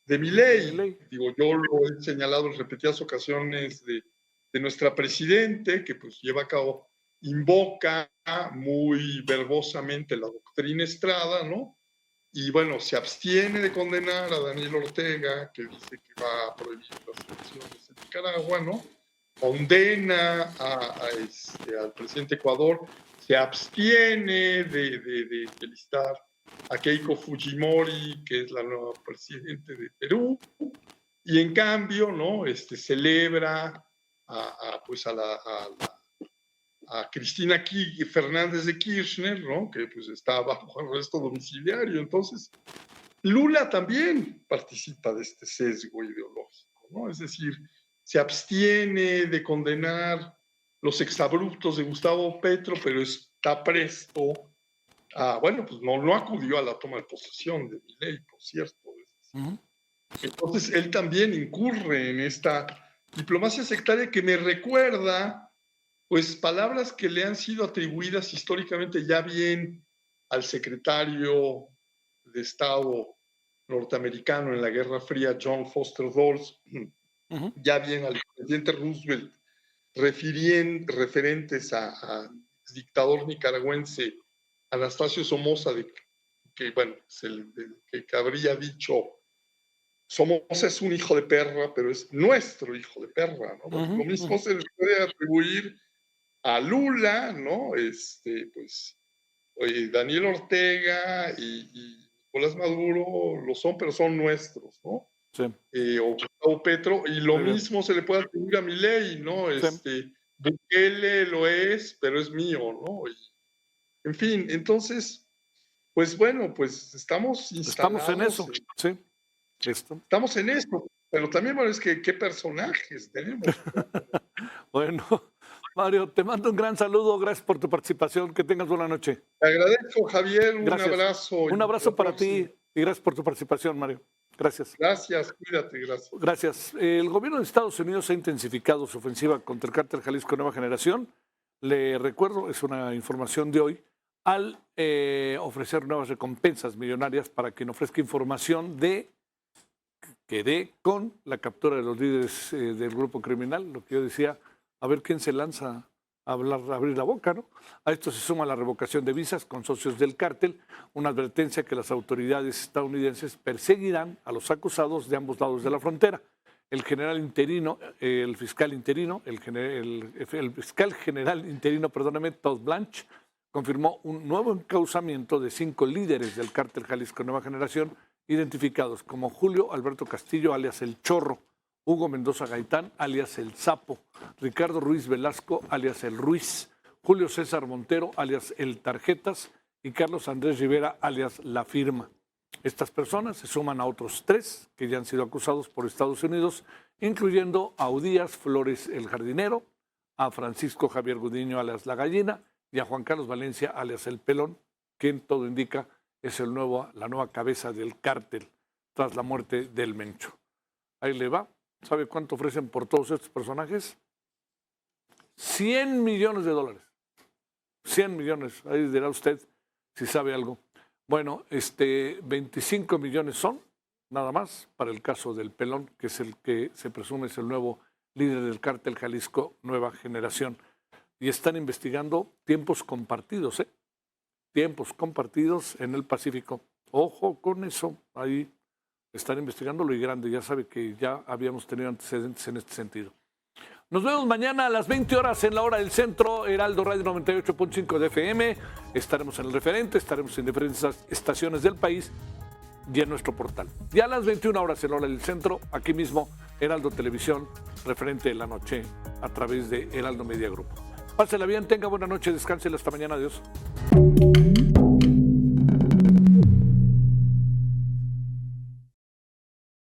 S8: de Milei. Digo, yo lo he señalado en repetidas ocasiones de nuestra presidente, que pues invoca muy verbosamente la doctrina Estrada, ¿no? Y bueno, se abstiene de condenar a Daniel Ortega, que dice que va a prohibir las elecciones en Nicaragua, ¿no? condena al presidente de Ecuador, se abstiene de felicitar a Keiko Fujimori, que es la nueva presidente de Perú, y en cambio, ¿no? Celebra a Cristina Fernández de Kirchner, ¿no? Que pues está bajo arresto domiciliario. Entonces, Lula también participa de este sesgo ideológico, ¿no? Es decir, se abstiene de condenar los exabruptos de Gustavo Petro, pero está presto a, bueno, pues no acudió a la toma de posesión de Milei, por cierto. Entonces, él también incurre en esta diplomacia sectaria que me recuerda, pues, palabras que le han sido atribuidas históricamente ya bien al secretario de Estado norteamericano en la Guerra Fría, John Foster Dulles, ya bien al presidente Roosevelt, referentes a dictador nicaragüense Anastasio Somoza, que habría dicho: Somoza es un hijo de perra, pero es nuestro hijo de perra, ¿no? Lo mismo se le puede atribuir a Lula, ¿no? Daniel Ortega y Nicolás Maduro lo son, pero son nuestros, ¿no? Sí. O Gustavo Petro, y lo mismo se le puede atribuir a Milei, ¿no? Bukele lo es, pero es mío, ¿no? En fin, entonces, pues bueno, pues estamos instalados.
S1: Estamos en eso, sí.
S8: Estamos en eso, pero también, bueno, es que qué personajes tenemos.
S1: Bueno, Mario, te mando un gran saludo, gracias por tu participación, que tengas buena noche.
S8: Te agradezco, Javier,
S1: gracias.
S8: Un abrazo.
S1: Un abrazo para ti y gracias por tu participación, Mario. Gracias.
S8: Gracias, cuídate, gracias.
S1: Gracias. El gobierno de Estados Unidos ha intensificado su ofensiva contra el cártel Jalisco Nueva Generación. Le recuerdo, es una información de hoy, al ofrecer nuevas recompensas millonarias para quien ofrezca información que dé con la captura de los líderes del grupo criminal. Lo que yo decía, a ver quién se lanza a abrir la boca, ¿no? A esto se suma la revocación de visas con socios del cártel, una advertencia que las autoridades estadounidenses perseguirán a los acusados de ambos lados de la frontera. El general interino, el fiscal general interino, Todd Blanche, confirmó un nuevo encauzamiento de 5 líderes del cártel Jalisco Nueva Generación, identificados como Julio Alberto Castillo, alias El Chorro, Hugo Mendoza Gaitán, alias El Sapo, Ricardo Ruiz Velasco, alias El Ruiz, Julio César Montero, alias El Tarjetas, y Carlos Andrés Rivera, alias La Firma. Estas personas se suman a otros 3 que ya han sido acusados por Estados Unidos, incluyendo a Udías Flores El Jardinero, a Francisco Javier Gudiño, alias La Gallina, y a Juan Carlos Valencia, alias El Pelón, quien todo indica es la nueva cabeza del cártel tras la muerte del Mencho. Ahí le va. ¿Sabe cuánto ofrecen por todos estos personajes? $100 millones. 100 millones. Ahí dirá usted si sabe algo. Bueno, 25 millones son, nada más, para el caso del Pelón, que es el que se presume es el nuevo líder del cártel Jalisco Nueva Generación. Y están investigando tiempos compartidos, tiempos compartidos en el Pacífico. Ojo con eso, ahí están investigándolo y grande. Ya sabe que ya habíamos tenido antecedentes en este sentido. Nos vemos mañana a las 20 horas en la hora del centro, Heraldo Radio 98.5 de FM. Estaremos en el referente, estaremos en diferentes estaciones del país y en nuestro portal. Ya a las 21 horas en la hora del centro, aquí mismo, Heraldo Televisión, referente de la noche a través de Heraldo Media Group. Pásela bien, tenga buena noche, descanse, hasta mañana, adiós.